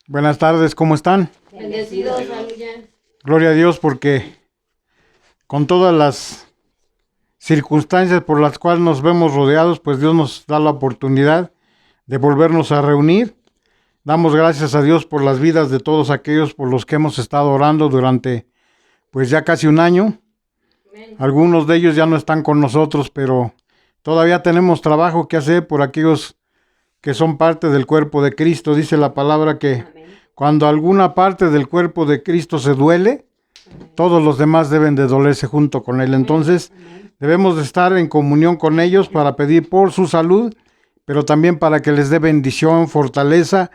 Buenas tardes, ¿cómo están? Bendecidos, aleluya. Gloria a Dios porque con todas las circunstancias por las cuales nos vemos rodeados, pues Dios nos da la oportunidad de volvernos a reunir. Damos gracias a Dios por las vidas de todos aquellos por los que hemos estado orando durante pues ya casi un año. Amén. Algunos de ellos ya no están con nosotros, pero todavía tenemos trabajo que hacer por aquellos que son parte del cuerpo de Cristo. Dice la palabra que Amén. cuando alguna parte del cuerpo de Cristo se duele, todos los demás deben de dolerse junto con Él. Entonces, debemos de estar en comunión con ellos para pedir por su salud, pero también para que les dé bendición, fortaleza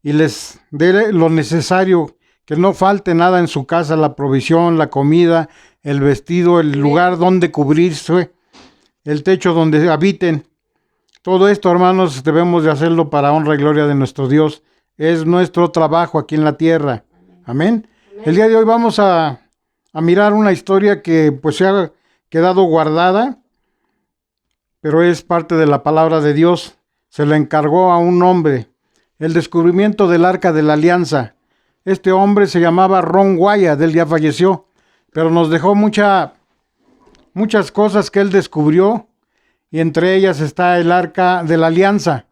y les dé lo necesario, que no falte nada en su casa, la provisión, la comida, el vestido, el lugar donde cubrirse, el techo donde habiten. Todo esto, hermanos, debemos de hacerlo para honra y gloria de nuestro Dios. Es nuestro trabajo aquí en la tierra. Amén. El día de hoy vamos a mirar una historia que pues se ha quedado guardada, pero es parte de la palabra de Dios. Se le encargó a un hombre el descubrimiento del Arca de la Alianza. Este hombre se llamaba Ron Wyatt, él ya falleció, pero nos dejó muchas cosas que él descubrió, y entre ellas está el Arca de la Alianza.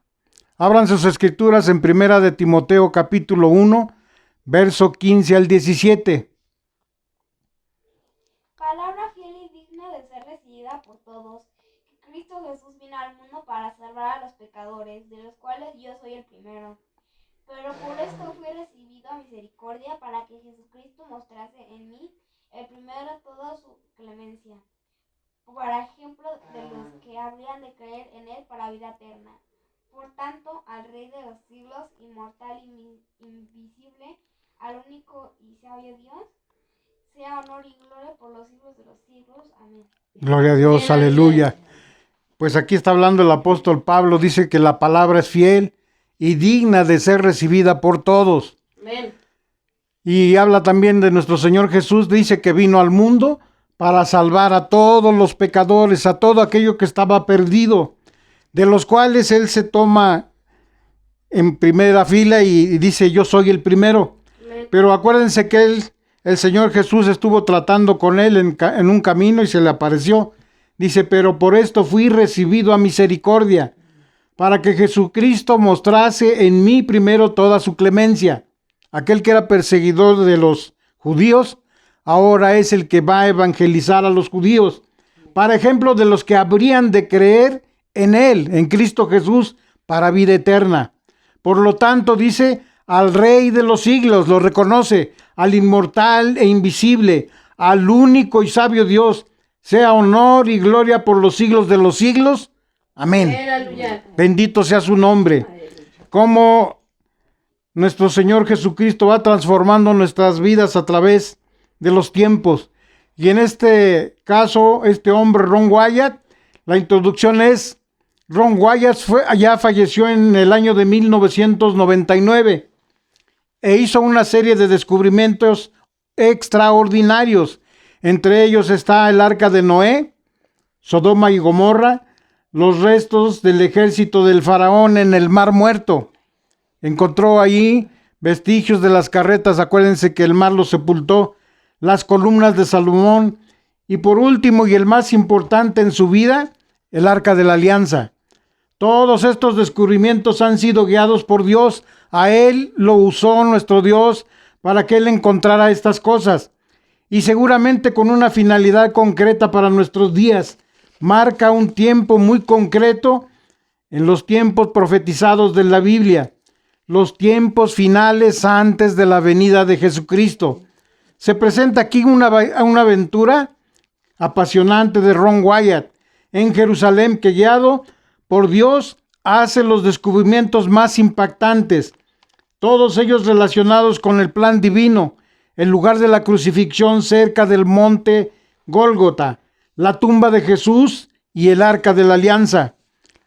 Abran sus escrituras en Primera de Timoteo capítulo 1, verso 15 al 17. Palabra fiel y digna de ser recibida por todos, que Cristo Jesús vino al mundo para salvar a los pecadores, de los cuales yo soy el primero. Pero por esto fui recibido a misericordia, para que Jesucristo mostrase en mí el primero toda su clemencia, para ejemplo de los que habrían de creer en él para vida eterna. Por tanto, al Rey de los siglos, inmortal y invisible, al único y sabio Dios, sea honor y gloria por los siglos de los siglos. Amén. Gloria a Dios, Amén. aleluya. Pues aquí está hablando el apóstol Pablo, dice que la palabra es fiel y digna de ser recibida por todos. Amén. Y habla también de nuestro Señor Jesús, dice que vino al mundo para salvar a todos los pecadores, a todo aquello que estaba perdido, de los cuales Él se toma en primera fila y dice, yo soy el primero. Amén. Pero acuérdense que el Señor Jesús estuvo tratando con él en un camino y se le apareció. Dice, pero por esto fui recibido a misericordia, para que Jesucristo mostrase en mí primero toda su clemencia. Aquel que era perseguidor de los judíos, ahora es el que va a evangelizar a los judíos, para ejemplo de los que habrían de creer en él, en Cristo Jesús, para vida eterna. Por lo tanto, dice, al Rey de los siglos, lo reconoce, al inmortal e invisible, al único y sabio Dios, sea honor y gloria por los siglos de los siglos. Amén. Aleluya. Bendito sea su nombre. Cómo nuestro Señor Jesucristo va transformando nuestras vidas a través de los tiempos. Y en este caso, este hombre, Ron Wyatt, la introducción es, Ron Wyatt ya falleció en el año de 1999 e hizo una serie de descubrimientos extraordinarios. Entre ellos está el Arca de Noé, Sodoma y Gomorra, los restos del ejército del faraón en el Mar Muerto. Encontró allí vestigios de las carretas, acuérdense que el mar los sepultó, las columnas de Salomón y por último y el más importante en su vida, el Arca de la Alianza. Todos estos descubrimientos han sido guiados por Dios. A Él lo usó nuestro Dios para que Él encontrara estas cosas. Y seguramente con una finalidad concreta para nuestros días. Marca un tiempo muy concreto en los tiempos profetizados de la Biblia. Los tiempos finales antes de la venida de Jesucristo. Se presenta aquí una aventura apasionante de Ron Wyatt en Jerusalén, que guiado por Dios hace los descubrimientos más impactantes, todos ellos relacionados con el plan divino, el lugar de la crucifixión cerca del monte Gólgota, la tumba de Jesús y el Arca de la Alianza.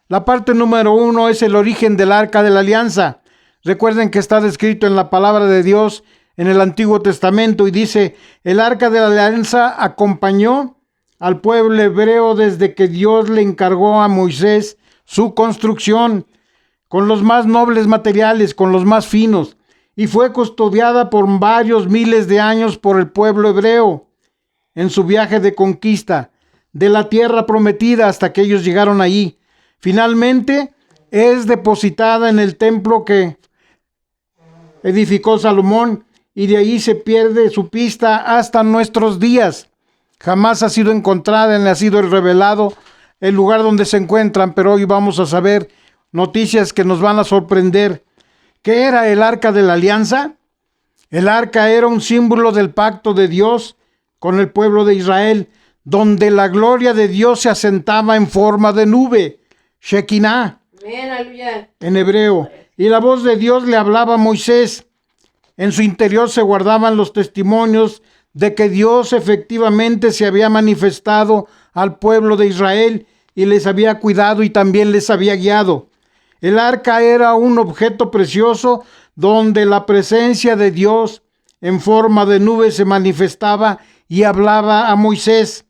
La parte número 1 es el origen del Arca de la Alianza. Recuerden que está descrito en la palabra de Dios en el Antiguo Testamento y dice, el Arca de la Alianza acompañó al pueblo hebreo desde que Dios le encargó a Moisés su construcción, con los más nobles materiales, con los más finos, y fue custodiada por varios miles de años por el pueblo hebreo en su viaje de conquista de la tierra prometida hasta que ellos llegaron allí. Finalmente es depositada en el templo que edificó Salomón y de ahí se pierde su pista hasta nuestros días. Jamás ha sido encontrada ni ha sido revelado el lugar donde se encuentran, pero hoy vamos a saber noticias que nos van a sorprender. ¿Qué era el arca de la alianza? El arca era un símbolo del pacto de Dios con el pueblo de Israel, donde la gloria de Dios se asentaba en forma de nube, Shekinah, Amén, aleluya. en hebreo, y la voz de Dios le hablaba a Moisés. En su interior se guardaban los testimonios de que Dios efectivamente se había manifestado al pueblo de Israel y les había cuidado y también les había guiado. El arca era un objeto precioso donde la presencia de Dios en forma de nube se manifestaba y hablaba a Moisés.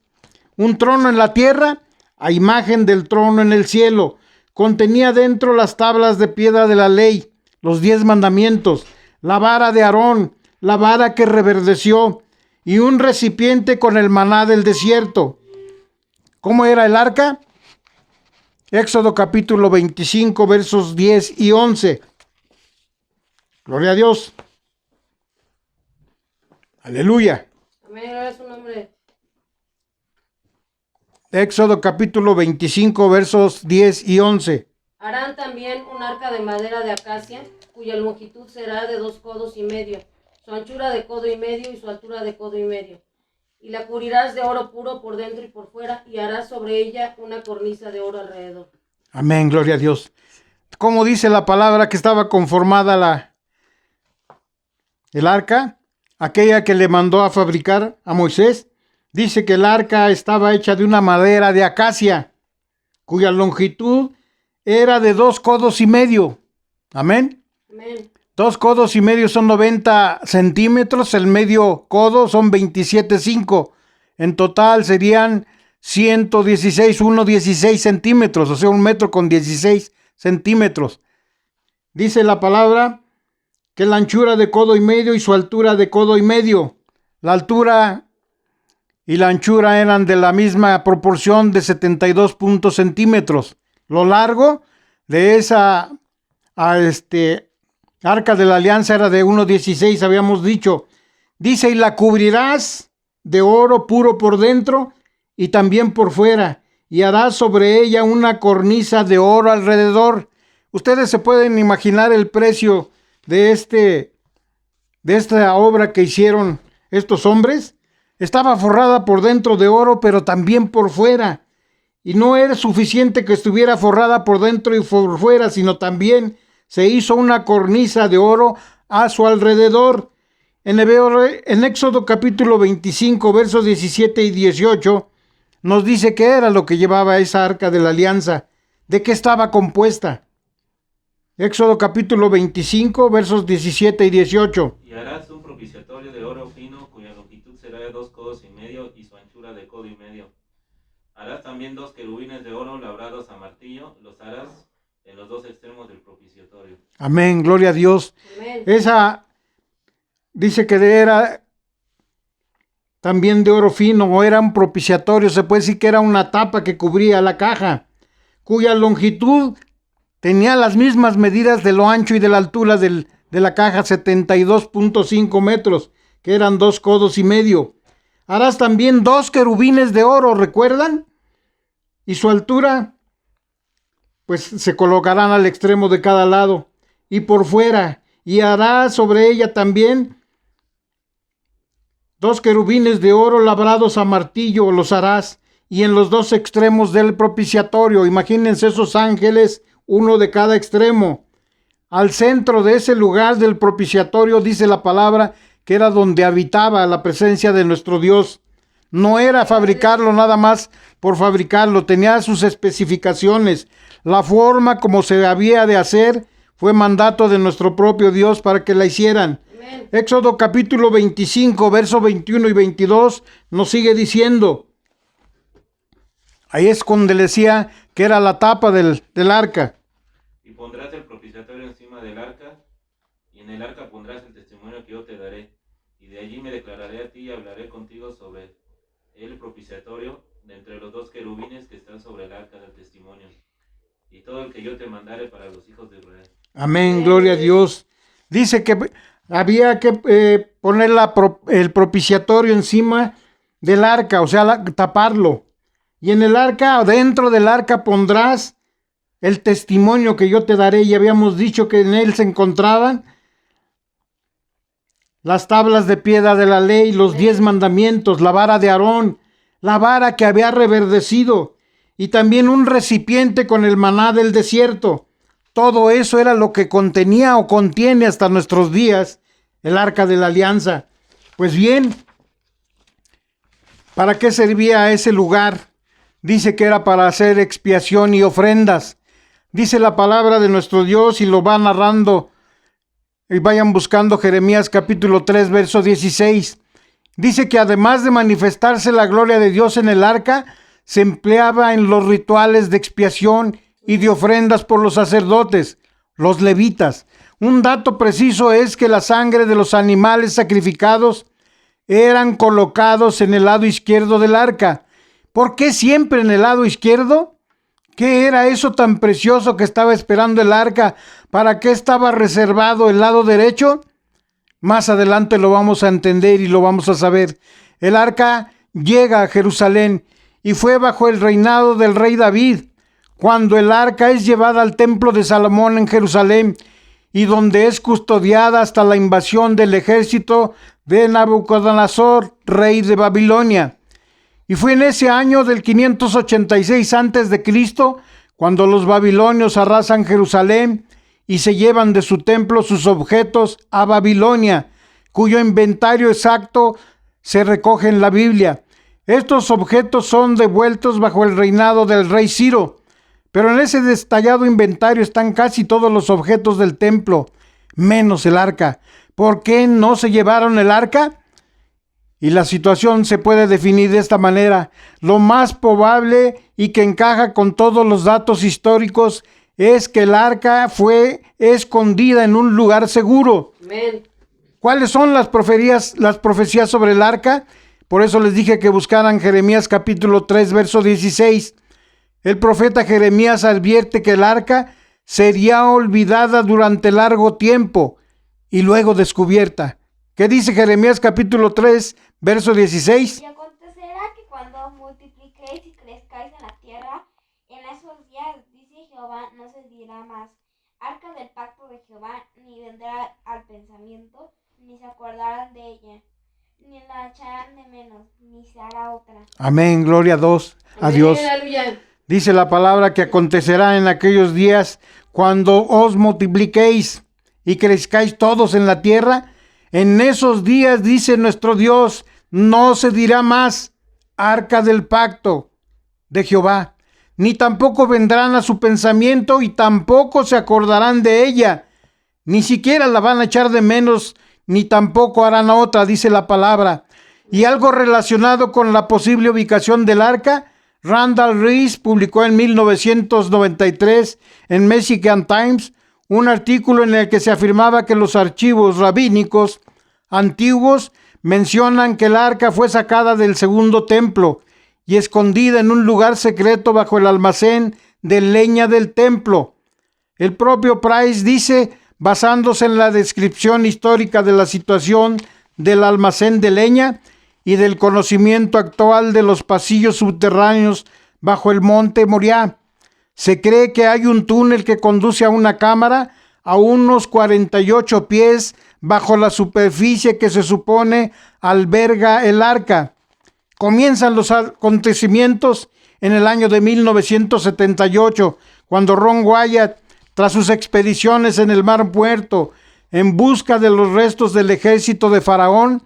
Un trono en la tierra, a imagen del trono en el cielo, contenía dentro las tablas de piedra de la ley, los 10 mandamientos, la vara de Aarón, la vara que reverdeció, y un recipiente con el maná del desierto. ¿Cómo era el arca? Éxodo capítulo 25, versos 10 y 11. Gloria a Dios. Aleluya. Amén, gloria a su nombre. Éxodo capítulo 25, versos 10 y 11. Harán también un arca de madera de acacia, cuya longitud será de 2 codos y medio, su anchura de codo y medio y su altura de codo y medio. Y la cubrirás de oro puro por dentro y por fuera, y harás sobre ella una cornisa de oro alrededor. Amén, gloria a Dios. Como dice la palabra que estaba conformada el arca, aquella que le mandó a fabricar a Moisés, dice que el arca estaba hecha de una madera de acacia, cuya longitud era de 2 codos y medio. Amén. Amén. 2 codos y medio son 90 centímetros, el medio codo son 27,5. En total serían 116 centímetros, o sea, 1 metro con 16 centímetros. Dice la palabra que la anchura de codo y medio y su altura de codo y medio. La altura y la anchura eran de la misma proporción de 72 centímetros. Lo largo de esa arca de la alianza era de 1,16, habíamos dicho. Dice, y la cubrirás de oro puro por dentro y también por fuera, y harás sobre ella una cornisa de oro alrededor. Ustedes se pueden imaginar el precio de esta obra que hicieron estos hombres. Estaba forrada por dentro de oro, pero también por fuera. Y no era suficiente que estuviera forrada por dentro y por fuera, sino también se hizo una cornisa de oro a su alrededor. En Éxodo capítulo 25, versos 17 y 18, nos dice qué era lo que llevaba esa arca de la alianza, de qué estaba compuesta. Éxodo capítulo 25, versos 17 y 18. Y harás un propiciatorio de oro fino, cuya longitud será de 2 codos y medio y su anchura de codo y medio. Harás también 2 querubines de oro labrados a martillo, los harás en los 2 extremos del propiciatorio. Amén, gloria a Dios. Amén. Esa dice que era también de oro fino, o era un propiciatorio, se puede decir que era una tapa que cubría la caja, cuya longitud tenía las mismas medidas de lo ancho y de la altura de la caja, 72,5 metros, que eran 2 codos y medio. Harás también 2 querubines de oro, ¿recuerdan? Y su altura, pues se colocarán al extremo de cada lado y por fuera, y harás sobre ella también 2 querubines de oro labrados a martillo, los harás, y en los 2 extremos del propiciatorio. Imagínense esos ángeles, uno de cada extremo. Al centro de ese lugar del propiciatorio, dice la palabra, que era donde habitaba la presencia de nuestro Dios. No era fabricarlo nada más por fabricarlo, tenía sus especificaciones. La forma como se había de hacer fue mandato de nuestro propio Dios para que la hicieran. Amén. Éxodo capítulo 25, versos 21 y 22 nos sigue diciendo. Ahí es donde le decía que era la tapa del arca. Y pondrás el propiciatorio encima del arca, y en el arca pondrás el testimonio que yo te daré, y de allí me declararé a ti y hablaré contigo sobre el propiciatorio de entre los dos querubines que están sobre el arca del testimonio, y todo el que yo te mandare para los hijos de Israel. Amén, gloria a Dios. Dice que había que poner el propiciatorio encima del arca, o sea, taparlo. Y en el arca, dentro del arca pondrás el testimonio que yo te daré. Y habíamos dicho que en él se encontraban las tablas de piedra de la ley, los 10 mandamientos, la vara de Aarón, la vara que había reverdecido, y también un recipiente con el maná del desierto. Todo eso era lo que contenía o contiene hasta nuestros días el arca de la alianza. Pues bien, ¿para qué servía ese lugar? Dice que era para hacer expiación y ofrendas. Dice la palabra de nuestro Dios, y lo va narrando, y vayan buscando Jeremías capítulo 3, verso 16. Dice que además de manifestarse la gloria de Dios en el arca, se empleaba en los rituales de expiación y de ofrendas por los sacerdotes, los levitas. Un dato preciso es que la sangre de los animales sacrificados eran colocados en el lado izquierdo del arca. ¿Por qué siempre en el lado izquierdo? ¿Qué era eso tan precioso que estaba esperando el arca? ¿Para qué estaba reservado el lado derecho? Más adelante lo vamos a entender y lo vamos a saber. El arca llega a Jerusalén y fue bajo el reinado del rey David, cuando el arca es llevada al templo de Salomón en Jerusalén, y donde es custodiada hasta la invasión del ejército de Nabucodonosor, rey de Babilonia. Y fue en ese año del 586 a.C. cuando los babilonios arrasan Jerusalén y se llevan de su templo sus objetos a Babilonia, cuyo inventario exacto se recoge en la Biblia. Estos objetos son devueltos bajo el reinado del rey Ciro, pero en ese detallado inventario están casi todos los objetos del templo, menos el arca. ¿Por qué no se llevaron el arca? Y la situación se puede definir de esta manera. Lo más probable y que encaja con todos los datos históricos es que el arca fue escondida en un lugar seguro. Amén. ¿Cuáles son las profecías sobre el arca? Por eso les dije que buscaran Jeremías capítulo 3, verso 16. El profeta Jeremías advierte que el arca sería olvidada durante largo tiempo y luego descubierta. ¿Qué dice Jeremías capítulo 3, verso 16? Y acontecerá que cuando multipliquéis y crezcáis en la tierra, en esos días, dice Jehová, no se dirá más arca del pacto de Jehová, ni vendrá al pensamiento, ni se acordarán de ella, ni la echarán de menos, ni se hará otra. Amén, gloria a Dios. Aleluya. Dice la palabra que acontecerá en aquellos días cuando os multipliquéis y crezcáis todos en la tierra. En esos días, dice nuestro Dios, no se dirá más arca del pacto de Jehová, ni tampoco vendrán a su pensamiento y tampoco se acordarán de ella, ni siquiera la van a echar de menos, ni tampoco harán otra, dice la palabra. Y algo relacionado con la posible ubicación del arca, Randall Rees publicó en 1993 en Mexican Times un artículo en el que se afirmaba que los archivos rabínicos antiguos mencionan que el arca fue sacada del segundo templo y escondida en un lugar secreto bajo el almacén de leña del templo. El propio Price dice, basándose en la descripción histórica de la situación del almacén de leña y del conocimiento actual de los pasillos subterráneos bajo el monte Moriah, se cree que hay un túnel que conduce a una cámara a unos 48 pies bajo la superficie que se supone alberga el arca. Comienzan los acontecimientos en el año de 1978, cuando Ron Wyatt, tras sus expediciones en el Mar Muerto, en busca de los restos del ejército de Faraón,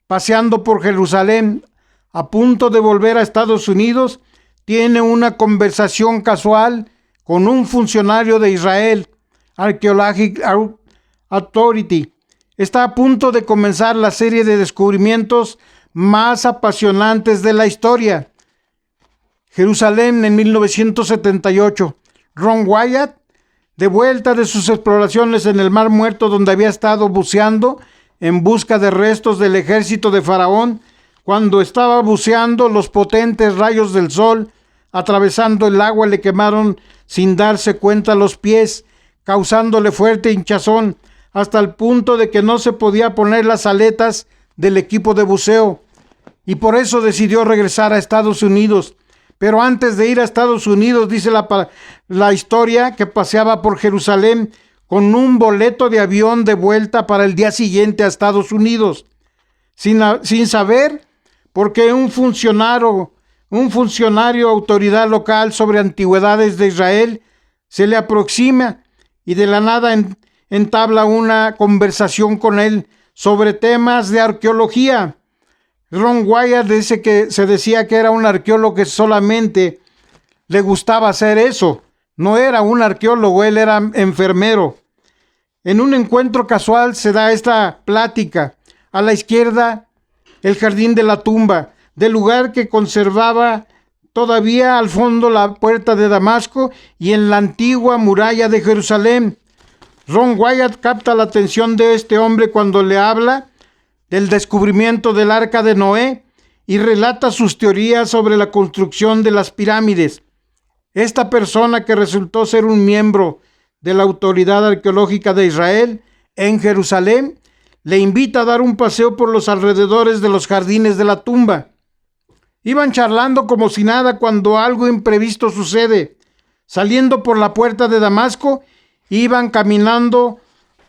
paseando por Jerusalén, a punto de volver a Estados Unidos, tiene una conversación casual con un funcionario de Israel, Archaeological Authority. Está a punto de comenzar la serie de descubrimientos más apasionantes de la historia. Jerusalén en 1978. Ron Wyatt De vuelta de sus exploraciones en el Mar Muerto, donde había estado buceando en busca de restos del ejército de Faraón, cuando estaba buceando, los potentes rayos del sol atravesando el agua le quemaron sin darse cuenta los pies, causándole fuerte hinchazón, hasta el punto de que no se podía poner las aletas del equipo de buceo, y por eso decidió regresar a Estados Unidos. Pero antes de ir a Estados Unidos, dice la historia, que paseaba por Jerusalén con un boleto de avión de vuelta para el día siguiente a Estados Unidos, sin saber por qué un funcionario autoridad local sobre antigüedades de Israel se le aproxima y de la nada entabla una conversación con él sobre temas de arqueología. Ron Wyatt dice que se decía que era un arqueólogo que solamente le gustaba hacer eso. No era un arqueólogo, él era enfermero. En un encuentro casual se da esta plática. A la izquierda, el jardín de la tumba, del lugar que conservaba todavía al fondo la puerta de Damasco y en la antigua muralla de Jerusalén. Ron Wyatt capta la atención de este hombre cuando le habla del descubrimiento del Arca de Noé y relata sus teorías sobre la construcción de las pirámides. Esta persona, que resultó ser un miembro de la Autoridad Arqueológica de Israel en Jerusalén, le invita a dar un paseo por los alrededores de los jardines de la tumba. Iban charlando como si nada cuando algo imprevisto sucede. Saliendo por la puerta de Damasco, iban caminando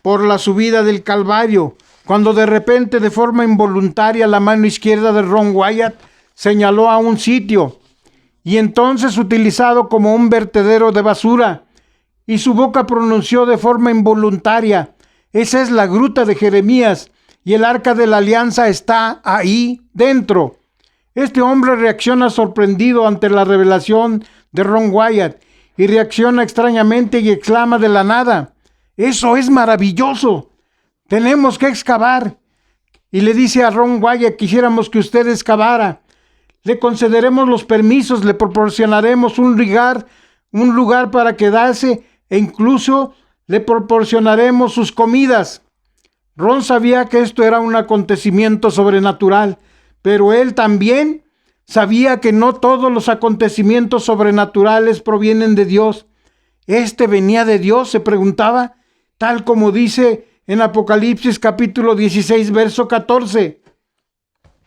por la subida del Calvario, cuando de repente, de forma involuntaria, la mano izquierda de Ron Wyatt señaló a un sitio, y entonces utilizado como un vertedero de basura, y su boca pronunció de forma involuntaria: esa es la gruta de Jeremías, y el Arca de la Alianza está ahí dentro. Este hombre reacciona sorprendido ante la revelación de Ron Wyatt, y reacciona extrañamente y exclama de la nada: ¡eso es maravilloso! ¡Tenemos que excavar! Y le dice a Ron Wyatt: quisiéramos que usted excavara. Le concederemos los permisos, le proporcionaremos un lugar para quedarse e incluso le proporcionaremos sus comidas. Ron sabía que esto era un acontecimiento sobrenatural, pero él también sabía que no todos los acontecimientos sobrenaturales provienen de Dios. ¿Este venía de Dios?, se preguntaba, tal como dice en Apocalipsis capítulo 16, verso 14.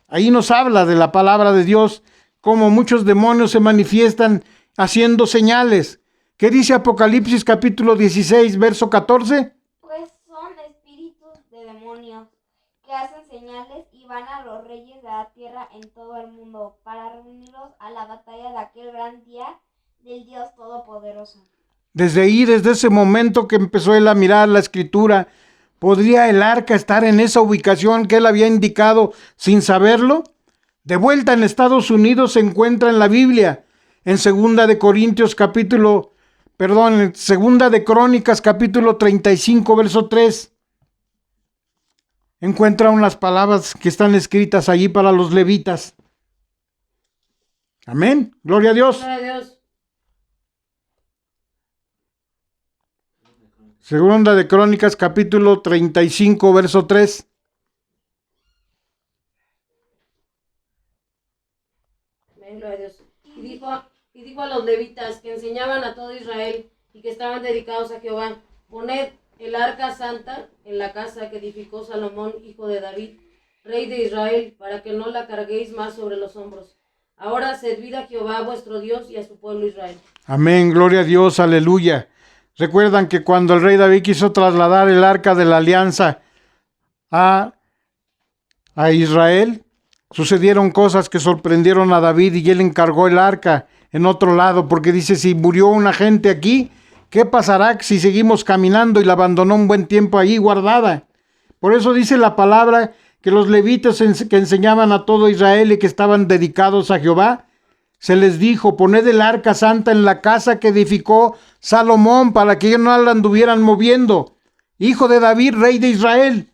Ahí nos habla de la palabra de Dios, cómo muchos demonios se manifiestan haciendo señales. ¿Qué dice Apocalipsis capítulo 16, verso 14? Pues son espíritus de demonios que hacen señales y van a los reyes de la tierra en todo el mundo para reunirlos a la batalla de aquel gran día del Dios Todopoderoso. Desde ahí, desde ese momento que empezó él a mirar la escritura, ¿podría el arca estar en esa ubicación que él había indicado sin saberlo? De vuelta en Estados Unidos se encuentra en la Biblia, en Segunda de Crónicas capítulo 35, verso 3. Encuentra unas palabras que están escritas allí para los levitas. Amén. Gloria a Dios. Gloria a Dios. Segunda de Crónicas capítulo 35, verso 3. Amén, gloria a Dios. Y dijo a los levitas que enseñaban a todo Israel y que estaban dedicados a Jehová: poned el arca santa en la casa que edificó Salomón, hijo de David, rey de Israel, para que no la carguéis más sobre los hombros. Ahora servid a Jehová vuestro Dios y a su pueblo Israel. Amén, gloria a Dios, aleluya. Recuerdan que cuando el rey David quiso trasladar el arca de la alianza a Israel, sucedieron cosas que sorprendieron a David y él encargó el arca en otro lado, porque dice: si murió una gente aquí, ¿qué pasará si seguimos caminando? Y la abandonó un buen tiempo ahí guardada. Por eso dice la palabra que los levitas que enseñaban a todo Israel y que estaban dedicados a Jehová, se les dijo: poned el arca santa en la casa que edificó Salomón, para que no la anduvieran moviendo, hijo de David, rey de Israel,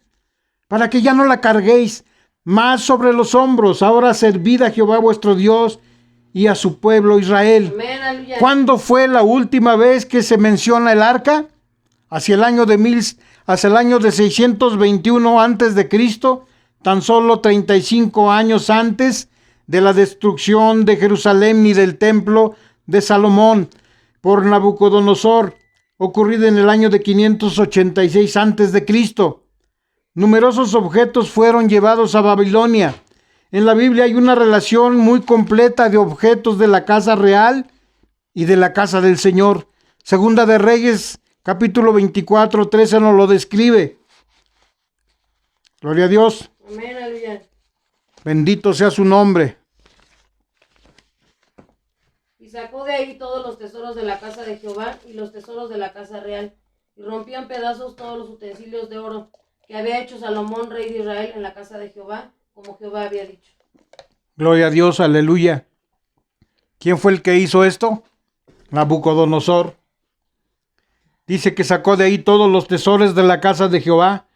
para que ya no la carguéis más sobre los hombros. Ahora servid a Jehová vuestro Dios y a su pueblo Israel. Amén, aleluya. ¿Cuándo fue la última vez que se menciona el arca? hacia el año de 621 antes de Cristo, tan solo 35 años antes de la destrucción de Jerusalén y del templo de Salomón por Nabucodonosor, ocurrida en el año de 586 antes de Cristo. Numerosos objetos fueron llevados a Babilonia. En la Biblia hay una relación muy completa de objetos de la casa real y de la casa del Señor. Segunda de Reyes, capítulo 24, 13 nos lo describe. Gloria a Dios. Amén, aleluya. Bendito sea su nombre. Y sacó de ahí todos los tesoros de la casa de Jehová y los tesoros de la casa real, y rompió en pedazos todos los utensilios de oro que había hecho Salomón, rey de Israel, en la casa de Jehová, como Jehová había dicho. Gloria a Dios, aleluya. ¿Quién fue el que hizo esto? Nabucodonosor. Dice que sacó de ahí todos los tesoros de la casa de Jehová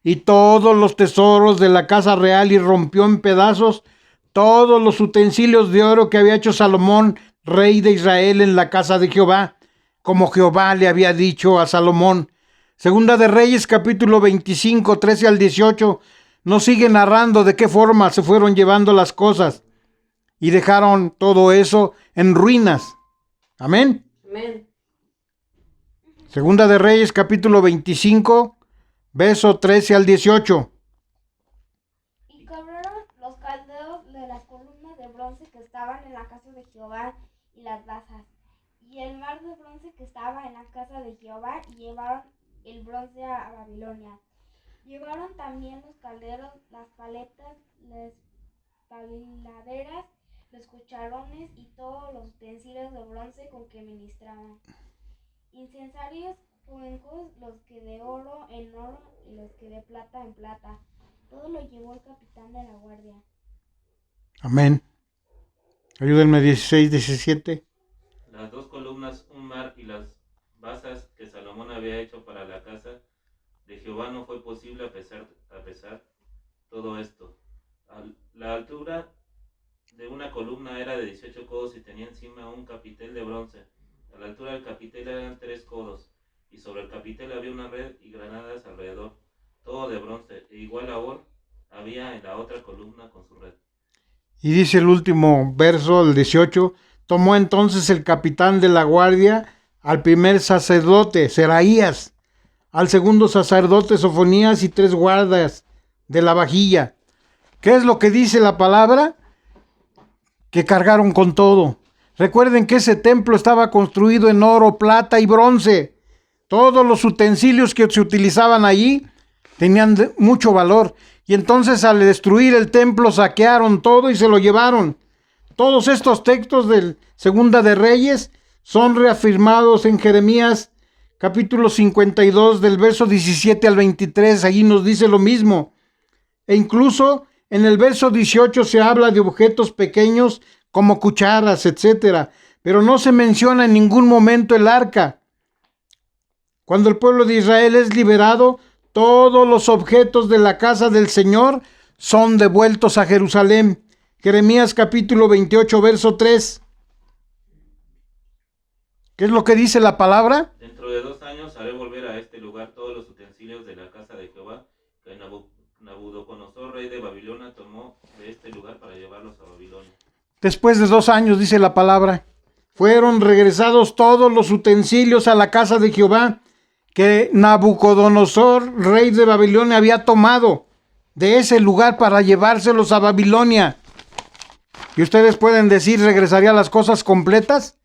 y todos los tesoros de la casa real, y rompió en pedazos todos los utensilios de oro que había hecho Salomón, rey de Israel, en la casa de Jehová, como Jehová le había dicho a Salomón. Segunda de Reyes, capítulo 25, 13 al 18, nos sigue narrando de qué forma se fueron llevando las cosas y dejaron todo eso en ruinas. Amén. Amén. Segunda de Reyes, capítulo 25, verso 13 al 18. Y quebraron los caldeos de las columnas de bronce que estaban en la casa de Jehová y las basas, y el mar de bronce que estaba en la casa de Jehová, y llevaron el bronce a Babilonia. Llevaron también los calderos, las paletas, las paladeras, los cucharones y todos los utensilios de bronce con que ministraban. Incensarios, cuencos, los que de oro en oro y los que de plata en plata. Todo lo llevó el capitán de la guardia. Amén. Ayúdenme, 16, 17. Las dos columnas, un mar y las basas que Salomón había hecho para la casa de Jehová no fue posible a pesar todo esto. La altura de una columna era de 18 codos y tenía encima un capitel de bronce. A la altura del capitel eran 3 codos, y sobre el capitel había una red y granadas alrededor, todo de bronce, e igual labor había en la otra columna con su red. Y dice el último verso, el 18, tomó entonces el capitán de la guardia al primer sacerdote, Seraías, al segundo sacerdote, Sofonías, y 3 guardas de la vajilla. ¿Qué es lo que dice la palabra? Que cargaron con todo. Recuerden que ese templo estaba construido en oro, plata y bronce. Todos los utensilios que se utilizaban allí tenían mucho valor. Y entonces, al destruir el templo, saquearon todo y se lo llevaron. Todos estos textos del Segunda de Reyes son reafirmados en Jeremías capítulo 52 del verso 17 al 23. Allí nos dice lo mismo. E incluso en el verso 18 se habla de objetos pequeños como cucharas, etcétera, pero no se menciona en ningún momento el arca. Cuando el pueblo de Israel es liberado, todos los objetos de la casa del Señor son devueltos a Jerusalén. Jeremías capítulo 28, verso 3. ¿Qué es lo que dice la palabra? Dentro de 2 años haré volver a este lugar todos los utensilios de la casa de Jehová que Nabucodonosor, rey de Babilonia, tomó de este lugar para llevarlos a Babilonia. Después de 2 años, dice la palabra, fueron regresados todos los utensilios a la casa de Jehová que Nabucodonosor, rey de Babilonia, había tomado de ese lugar para llevárselos a Babilonia. Y ustedes pueden decir, ¿regresaría las cosas completas?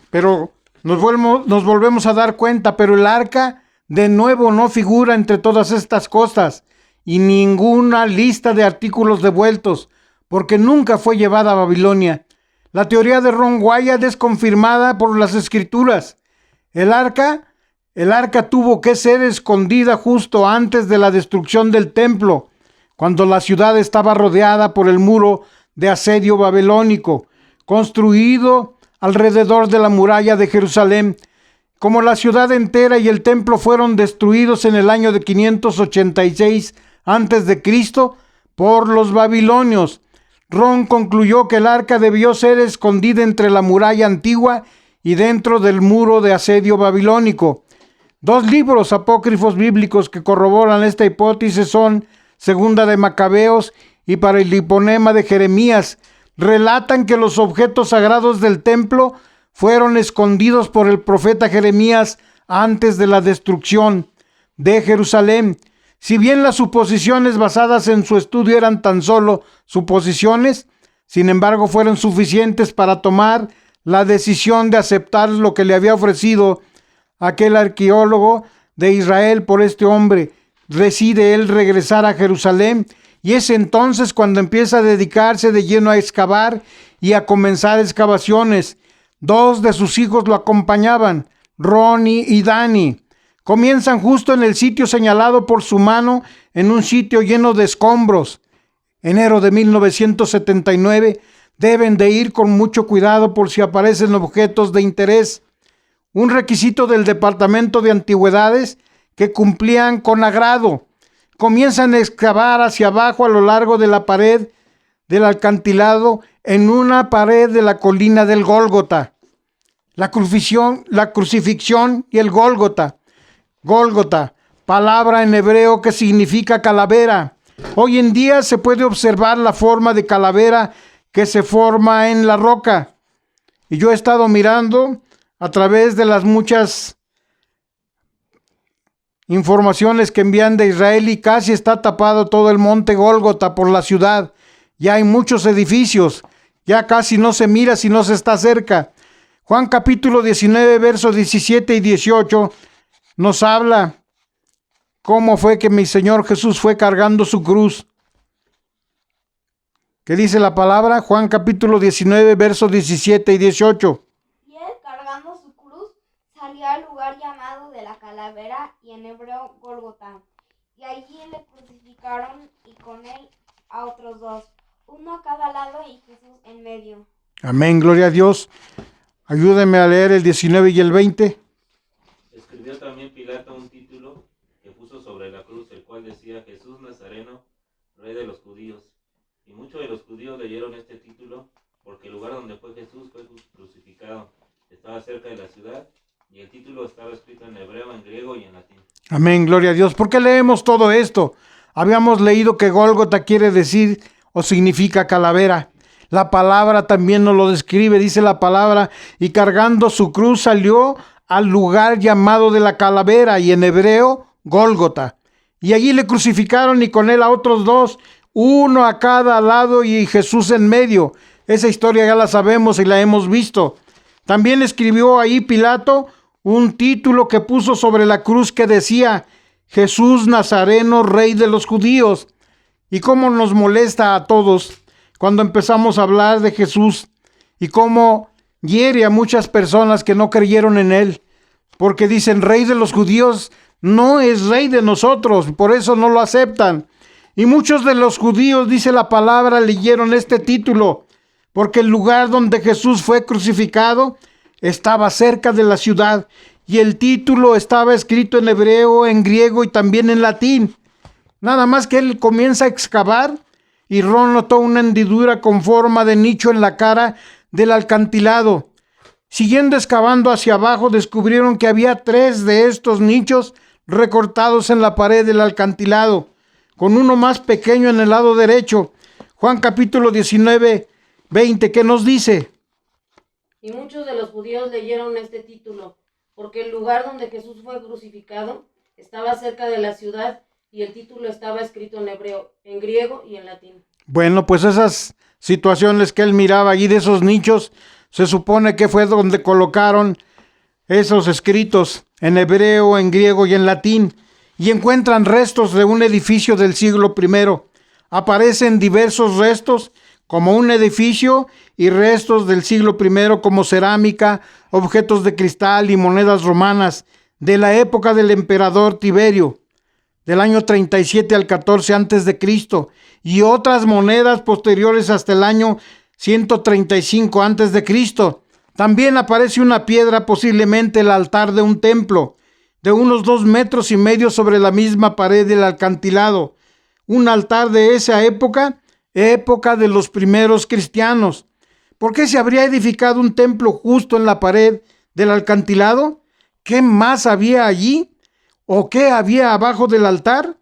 Pero nos volvemos a dar cuenta, pero el arca de nuevo no figura entre todas estas cosas y ninguna lista de artículos devueltos, porque nunca fue llevada a Babilonia. La teoría de Ron Wyatt es confirmada por las escrituras. El arca tuvo que ser escondida justo antes de la destrucción del templo, cuando la ciudad estaba rodeada por el muro de asedio babilónico, construido alrededor de la muralla de Jerusalén. Como la ciudad entera y el templo fueron destruidos en el año de 586 antes de Cristo por los babilonios, Ron concluyó que el arca debió ser escondida entre la muralla antigua y dentro del muro de asedio babilónico. Dos libros apócrifos bíblicos que corroboran esta hipótesis son Segunda de Macabeos y Paraliponema de Jeremías. Relatan que los objetos sagrados del templo fueron escondidos por el profeta Jeremías antes de la destrucción de Jerusalén. Si bien las suposiciones basadas en su estudio eran tan solo suposiciones, sin embargo fueron suficientes para tomar la decisión de aceptar lo que le había ofrecido aquel arqueólogo de Israel por este hombre. Decide él regresar a Jerusalén y es entonces cuando empieza a dedicarse de lleno a excavar y a comenzar excavaciones. Dos de sus hijos lo acompañaban, Ronnie y Danny. Comienzan justo en el sitio señalado por su mano, en un sitio lleno de escombros. Enero de 1979. Deben de ir con mucho cuidado por si aparecen objetos de interés. Un requisito del Departamento de Antigüedades que cumplían con agrado. Comienzan a excavar hacia abajo a lo largo de la pared del acantilado en una pared de la colina del Gólgota. La crucifixión y el Gólgota. Gólgota, palabra en hebreo que significa calavera. Hoy en día se puede observar la forma de calavera que se forma en la roca. Y yo he estado mirando a través de las muchas informaciones que envían de Israel y casi está tapado todo el monte Gólgota por la ciudad. Ya hay muchos edificios, ya casi no se mira si no se está cerca. Juan capítulo 19, versos 17 y 18 nos habla cómo fue que mi Señor Jesús fue cargando su cruz. ¿Qué dice la palabra? Juan capítulo 19, versos 17 y 18. Y él, cargando su cruz, salió al lugar llamado de la calavera y en hebreo Gólgota. Y allí le crucificaron y con él a otros dos, uno a cada lado y Jesús en medio. Amén, gloria a Dios. Ayúdenme a leer el 19 y el 20. Escribió también Pilato un título que puso sobre la cruz, el cual decía: Jesús Nazareno, Rey de los Judíos. Y muchos de los judíos leyeron este título porque el lugar donde fue Jesús fue crucificado estaba cerca de la ciudad y el título estaba escrito en hebreo, en griego y en latín. Amén, gloria a Dios. ¿Por qué leemos todo esto? Habíamos leído que Gólgota quiere decir o significa calavera. La palabra también nos lo describe, dice la palabra, y cargando su cruz salió al lugar llamado de la calavera y en hebreo Gólgota. Y allí le crucificaron y con él a otros dos, uno a cada lado y Jesús en medio. Esa historia ya la sabemos y la hemos visto. También escribió ahí Pilato un título que puso sobre la cruz que decía: Jesús Nazareno, Rey de los Judíos. Y cómo nos molesta a todos cuando empezamos a hablar de Jesús y cómo hiere a muchas personas que no creyeron en él, porque dicen: Rey de los Judíos no es rey de nosotros, por eso no lo aceptan. Y muchos de los judíos, dice la palabra, leyeron este título, porque el lugar donde Jesús fue crucificado estaba cerca de la ciudad, y el título estaba escrito en hebreo, en griego y también en latín. Nada más que él comienza a excavar, y Ron notó una hendidura con forma de nicho en la cara del acantilado. Siguiendo excavando hacia abajo, descubrieron que había 3 de estos nichos recortados en la pared del acantilado, con uno más pequeño en el lado derecho. Juan capítulo 19, 20, ¿qué nos dice? Y muchos de los judíos leyeron este título, porque el lugar donde Jesús fue crucificado estaba cerca de la ciudad y el título estaba escrito en hebreo, en griego y en latín. Bueno, pues esas situaciones que él miraba allí de esos nichos, se supone que fue donde colocaron esos escritos en hebreo, en griego y en latín, y encuentran restos de un edificio del siglo I. Aparecen diversos restos como un edificio y restos del siglo I como cerámica, objetos de cristal y monedas romanas de la época del emperador Tiberio, del año 37 al 14 antes de Cristo, y otras monedas posteriores hasta el año 135 antes de Cristo. También aparece una piedra, posiblemente el altar de un templo, de unos 2,5 metros sobre la misma pared del acantilado. Un altar de esa época, época de los primeros cristianos. ¿Por qué se habría edificado un templo justo en la pared del acantilado? ¿Qué más había allí? ¿O qué había abajo del altar?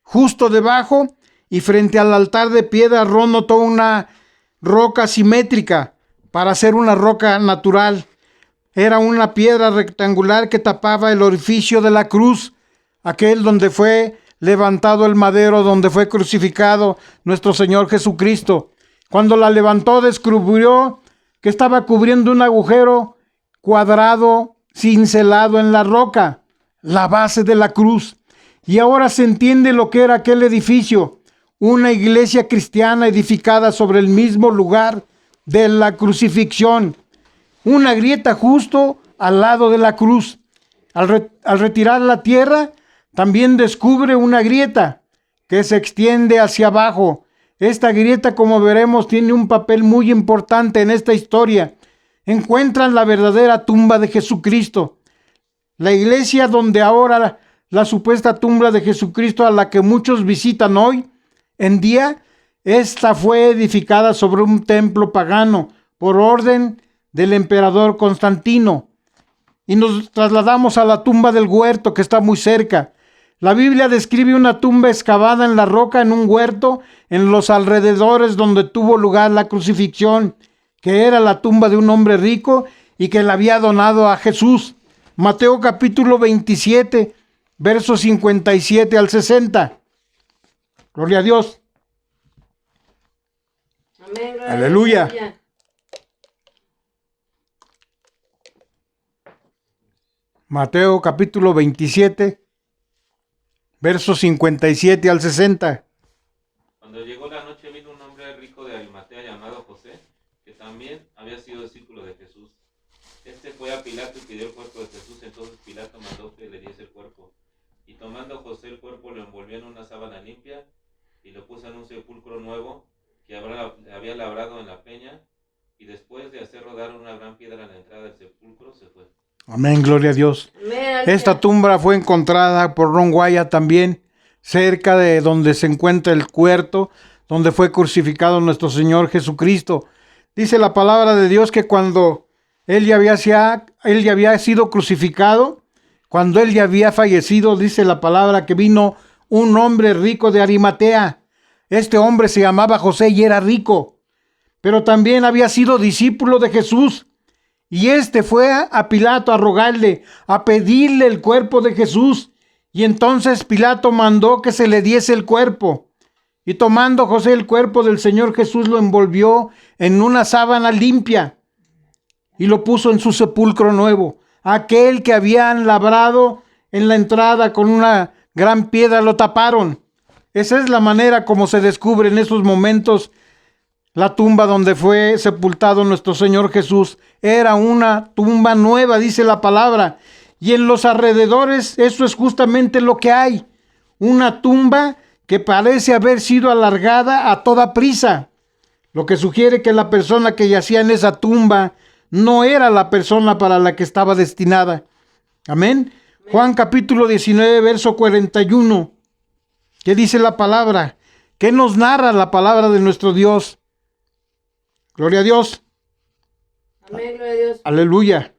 Justo debajo y frente al altar de piedra Ron notó una roca simétrica para hacer una roca natural. Era una piedra rectangular que tapaba el orificio de la cruz, aquel donde fue levantado el madero, donde fue crucificado nuestro Señor Jesucristo. Cuando la levantó, descubrió que estaba cubriendo un agujero cuadrado cincelado en la roca, la base de la cruz. Y ahora se entiende lo que era aquel edificio, una iglesia cristiana edificada sobre el mismo lugar de la crucifixión. Una grieta justo al lado de la cruz. Al retirar la tierra, también descubre una grieta que se extiende hacia abajo. Esta grieta, como veremos, tiene un papel muy importante en esta historia. Encuentran la verdadera tumba de Jesucristo. La iglesia donde ahora la supuesta tumba de Jesucristo a la que muchos visitan hoy en día, esta fue edificada sobre un templo pagano por orden del emperador Constantino. Y nos trasladamos a la tumba del huerto que está muy cerca. La Biblia describe una tumba excavada en la roca en un huerto en los alrededores donde tuvo lugar la crucifixión, que era la tumba de un hombre rico y que le había donado a Jesús. Mateo capítulo 27, versos 57 al 60. Gloria a Dios. Amén, gloria Aleluya. a Dios. Mateo capítulo 27, versos 57 al 60. Cuando llegó la noche vino un hombre rico de Arimatea llamado José, que también había sido discípulo de Jesús. Este fue a Pilato y pidió el cuerpo de Jesús. Entonces Pilato mandó que le diese el cuerpo. Y tomando José el cuerpo, lo envolvió en una sábana limpia y lo puso en un sepulcro nuevo que había labrado en la peña. Y después de hacer rodar una gran piedra a la entrada del sepulcro, se fue. Amén, gloria a Dios. Amén. Esta tumba fue encontrada por Ron Wyatt también, cerca de donde se encuentra el huerto, donde fue crucificado nuestro Señor Jesucristo. Dice la palabra de Dios que cuando él ya había sido crucificado, cuando él ya había fallecido, dice la palabra que vino un hombre rico de Arimatea. Este hombre se llamaba José y era rico, pero también había sido discípulo de Jesús. Y este fue a Pilato a rogarle, a pedirle el cuerpo de Jesús. Y entonces Pilato mandó que se le diese el cuerpo. Y tomando José el cuerpo del Señor Jesús, lo envolvió en una sábana limpia y lo puso en su sepulcro nuevo. Aquel que habían labrado en la entrada con una gran piedra lo taparon. Esa es la manera como se descubre en estos momentos la tumba donde fue sepultado nuestro Señor Jesús. Era una tumba nueva, dice la palabra. Y en los alrededores eso es justamente lo que hay. Una tumba que parece haber sido alargada a toda prisa. Lo que sugiere que la persona que yacía en esa tumba no era la persona para la que estaba destinada. Amén. Juan capítulo 19, verso 41. ¿Qué dice la palabra? ¿Qué nos narra la palabra de nuestro Dios? Gloria a Dios. Amén, gloria a Dios. Aleluya.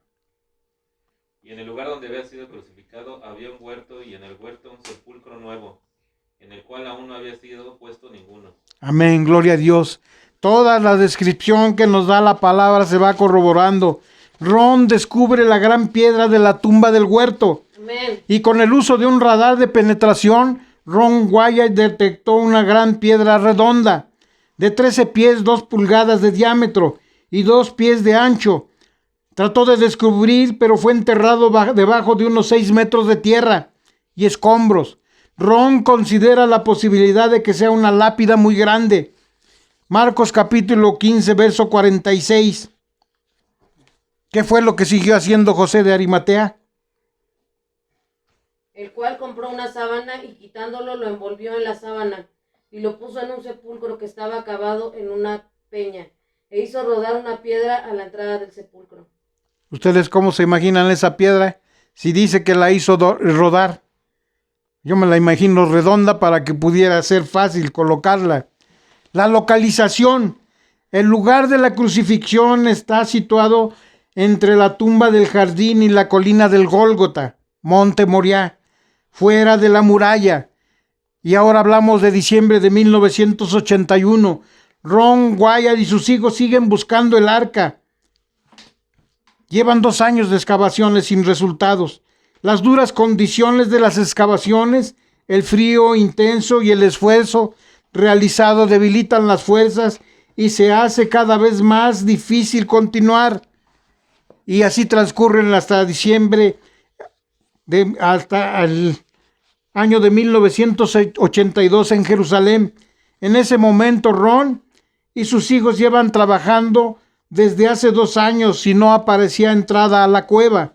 Y en el lugar donde había sido crucificado había un huerto, y en el huerto un sepulcro nuevo, en el cual aún no había sido puesto ninguno. Amén, gloria a Dios. Toda la descripción que nos da la palabra se va corroborando. Ron descubre la gran piedra de la tumba del huerto. Amén. Y con el uso de un radar de penetración, Ron Wyatt detectó una gran piedra redonda de 13 pies, 2 pulgadas de diámetro y 2 pies de ancho. Trató de descubrir, pero fue enterrado debajo de unos 6 metros de tierra y escombros. Ron considera la posibilidad de que sea una lápida muy grande. Marcos capítulo 15, verso 46. ¿Qué fue lo que siguió haciendo José de Arimatea? El cual compró una sábana y quitándolo lo envolvió en la sábana y lo puso en un sepulcro que estaba cavado en una peña e hizo rodar una piedra a la entrada del sepulcro. ¿Ustedes cómo se imaginan esa piedra? Si dice que la hizo rodar, yo me la imagino redonda para que pudiera ser fácil colocarla. La localización. El lugar de la crucifixión está situado entre la tumba del jardín y la colina del Gólgota, Monte Moriah. fuera de la muralla. Y ahora hablamos de diciembre de 1981. Ron Wyatt y sus hijos siguen buscando el arca. Llevan 2 años de excavaciones sin resultados. Las duras condiciones de las excavaciones, el frío intenso y el esfuerzo realizado debilitan las fuerzas y se hace cada vez más difícil continuar. Y así transcurren hasta diciembre, hasta el año de 1982 en Jerusalén. En ese momento Ron y sus hijos llevan trabajando desde hace 2 años y no aparecía entrada a la cueva.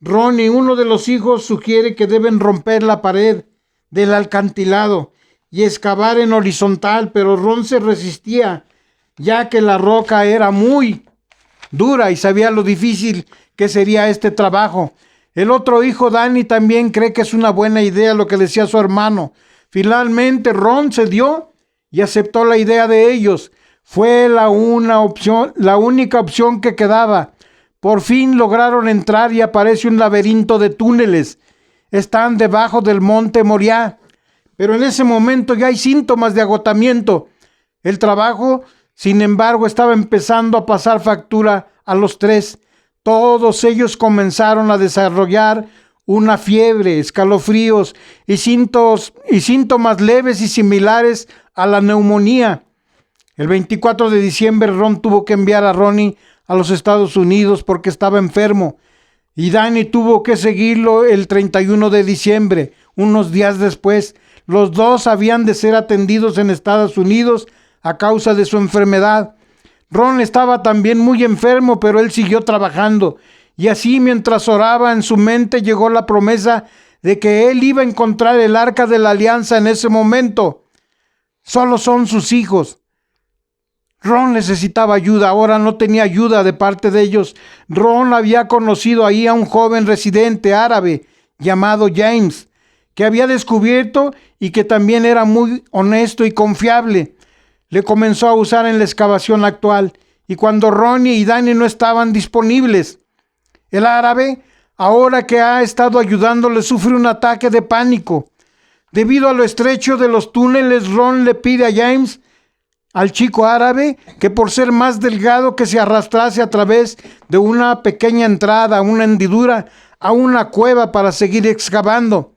Ron y uno de los hijos sugiere que deben romper la pared del acantilado y excavar en horizontal, pero Ron se resistía, ya que la roca era muy dura y sabía lo difícil que sería este trabajo. El otro hijo, Danny, también cree que es una buena idea lo que decía su hermano. Finalmente Ron cedió y aceptó la idea de ellos. Fue la única opción que quedaba. Por fin lograron entrar y aparece un laberinto de túneles. Están debajo del monte Moriah, pero en ese momento ya hay síntomas de agotamiento. El trabajo, sin embargo, estaba empezando a pasar factura a los 3. Todos ellos comenzaron a desarrollar una fiebre, escalofríos y síntomas leves y similares a la neumonía. El 24 de diciembre Ron tuvo que enviar a Ronnie a los Estados Unidos porque estaba enfermo, y Danny tuvo que seguirlo el 31 de diciembre. Unos días después, los dos habían de ser atendidos en Estados Unidos a causa de su enfermedad. Ron estaba también muy enfermo, pero él siguió trabajando, y así mientras oraba en su mente llegó la promesa de que él iba a encontrar el arca de la alianza en ese momento. Solo son sus hijos. Ron necesitaba ayuda, ahora no tenía ayuda de parte de ellos. Ron había conocido ahí a un joven residente árabe llamado James, que había descubierto y que también era muy honesto y confiable. Le comenzó a usar en la excavación actual, y cuando Ronnie y Danny no estaban disponibles, el árabe, ahora que ha estado ayudándole, sufre un ataque de pánico. Debido a lo estrecho de los túneles, Ron le pide a James, al chico árabe, que por ser más delgado que se arrastrase a través de una pequeña entrada, una hendidura, a una cueva para seguir excavando.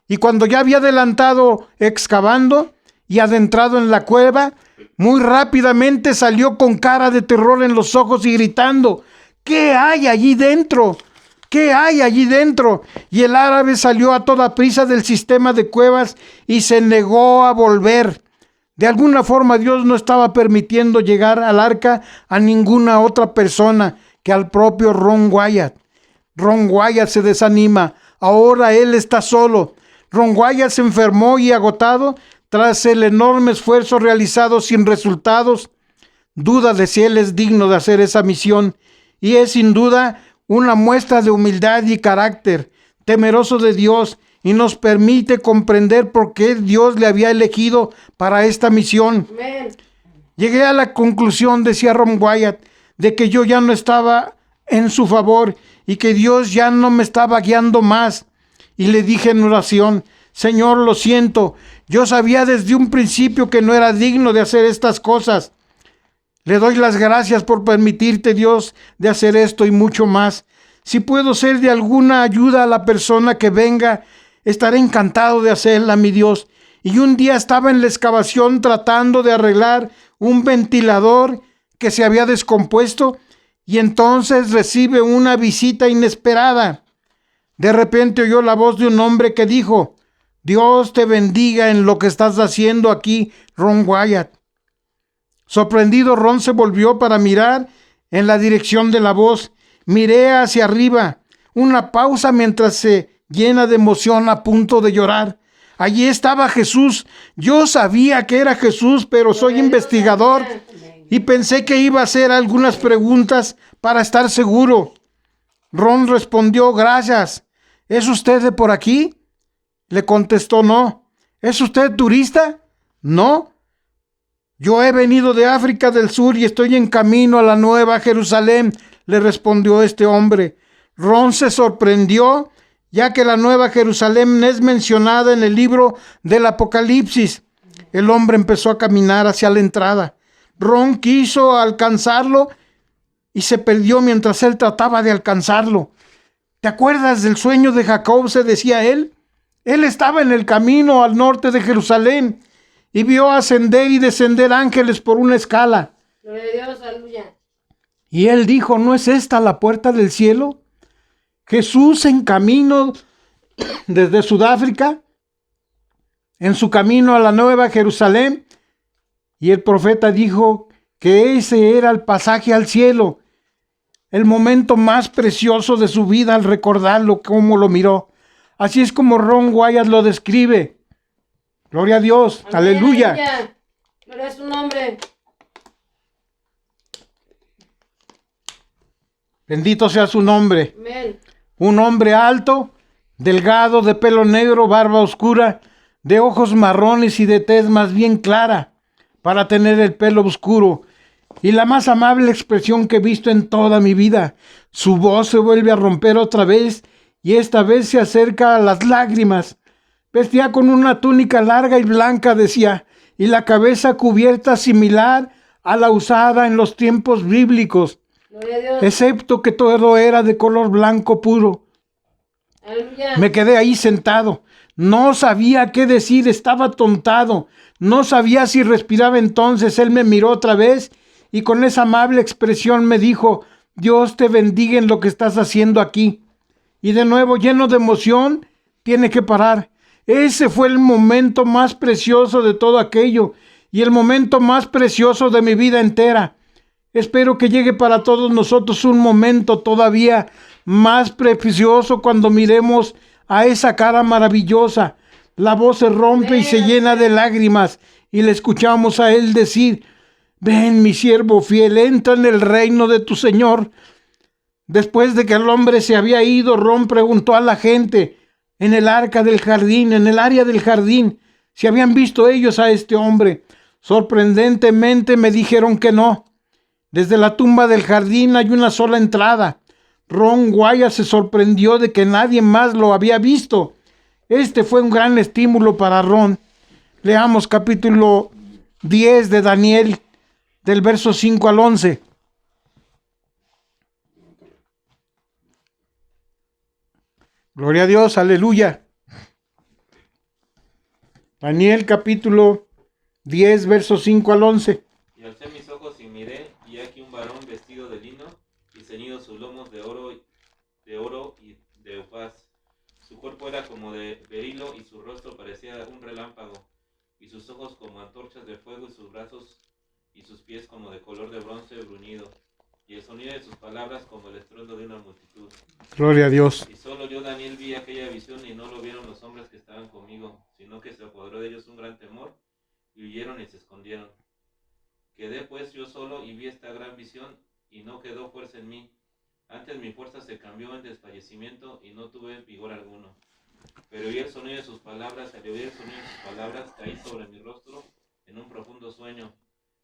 Y cuando ya había adelantado excavando y adentrado en la cueva, muy rápidamente salió con cara de terror en los ojos y gritando: ¿qué hay allí dentro? ¿Qué hay allí dentro? Y el árabe salió a toda prisa del sistema de cuevas y se negó a volver. De alguna forma Dios no estaba permitiendo llegar al arca a ninguna otra persona que al propio Ron Wyatt. Ron Wyatt se desanima. Ahora él está solo. Ron Wyatt se enfermó y agotado tras el enorme esfuerzo realizado sin resultados. Duda de si él es digno de hacer esa misión, y es sin duda una muestra de humildad y carácter, temeroso de Dios, y nos permite comprender por qué Dios le había elegido para esta misión. Amén. Llegué a la conclusión, decía Ron Wyatt, de que yo ya no estaba en su favor y que Dios ya no me estaba guiando más. Y le dije en oración: Señor, lo siento, yo sabía desde un principio que no era digno de hacer estas cosas. Le doy las gracias por permitirte, Dios, de hacer esto y mucho más. Si puedo ser de alguna ayuda a la persona que venga, estaré encantado de hacerla, mi Dios. Y un día estaba en la excavación tratando de arreglar un ventilador que se había descompuesto, y entonces recibe una visita inesperada. De repente oyó la voz de un hombre que dijo: Dios te bendiga en lo que estás haciendo aquí, Ron Wyatt. Sorprendido, Ron se volvió para mirar en la dirección de la voz. Miré hacia arriba. Una pausa mientras se llena de emoción, a punto de llorar. Allí estaba Jesús. Yo sabía que era Jesús, pero soy investigador y pensé que iba a hacer algunas preguntas para estar seguro. Ron respondió: gracias. ¿Es usted de por aquí? Le contestó: no. ¿Es usted turista? No. Yo he venido de África del Sur y estoy en camino a la Nueva Jerusalén, le respondió este hombre. Ron se sorprendió ya que la Nueva Jerusalén es mencionada en el libro del Apocalipsis. El hombre empezó a caminar hacia la entrada. Ron quiso alcanzarlo y se perdió mientras él trataba de alcanzarlo. ¿Te acuerdas del sueño de Jacob?, se decía él. Él estaba en el camino al norte de Jerusalén y vio ascender y descender ángeles por una escala. Gloria a Dios, aleluya. Y él dijo, ¿no es esta la puerta del cielo? Jesús en camino desde Sudáfrica, en su camino a la Nueva Jerusalén, y el profeta dijo que ese era el pasaje al cielo, el momento más precioso de su vida al recordarlo, cómo lo miró. Así es como Ron Wyatt lo describe. Gloria a Dios, Amén, aleluya. aleluya. Gloria a su nombre. Bendito sea su nombre. Amén. Un hombre alto, delgado, de pelo negro, barba oscura, de ojos marrones y de tez más bien clara, para tener el pelo oscuro, y la más amable expresión que he visto en toda mi vida. Su voz se vuelve a romper otra vez, y esta vez se acerca a las lágrimas. Vestía con una túnica larga y blanca, decía, y la cabeza cubierta similar a la usada en los tiempos bíblicos, Gloria a Dios. excepto que todo era de color blanco puro. Aleluya. Me quedé ahí sentado. No sabía qué decir, estaba tontado. No sabía si respiraba entonces. Él me miró otra vez y con esa amable expresión me dijo, Dios te bendiga en lo que estás haciendo aquí. Y de nuevo, lleno de emoción, tiene que parar. Ese fue el momento más precioso de todo aquello y el momento más precioso de mi vida entera. Espero que llegue para todos nosotros un momento todavía más precioso cuando miremos a esa cara maravillosa. La voz se rompe y se llena de lágrimas y le escuchamos a él decir, ven mi siervo fiel, entra en el reino de tu Señor. Después de que el hombre se había ido, Ron preguntó a la gente en el arca del jardín, en el área del jardín, si habían visto ellos a este hombre. Sorprendentemente me dijeron que no. Desde la tumba del jardín hay una sola entrada. Ron Wyatt se sorprendió de que nadie más lo había visto. Este fue un gran estímulo para Ron. Leamos capítulo 10 de Daniel, del verso 5 al 11. Gloria a Dios, aleluya. Daniel capítulo 10, versos 5 al 11. Y alcé mis ojos y miré, y aquí un varón vestido de lino, y ceñido sus lomos de oro y de ufaz. Su cuerpo era como de berilo, y su rostro parecía un relámpago, y sus ojos como antorchas de fuego, y sus brazos y sus pies como de color de bronce bruñido, y el sonido de sus palabras como el estruendo de una multitud. Gloria a Dios. Y solo yo, Daniel, vi aquella visión, y no lo vieron los hombres que estaban conmigo, sino que se apoderó de ellos un gran temor, y huyeron y se escondieron. Quedé pues yo solo y vi esta gran visión, y no quedó fuerza en mí. Antes mi fuerza se cambió en desfallecimiento, y no tuve vigor alguno. Pero oí el sonido de sus palabras, al oír el sonido de sus palabras, caí sobre mi rostro en un profundo sueño,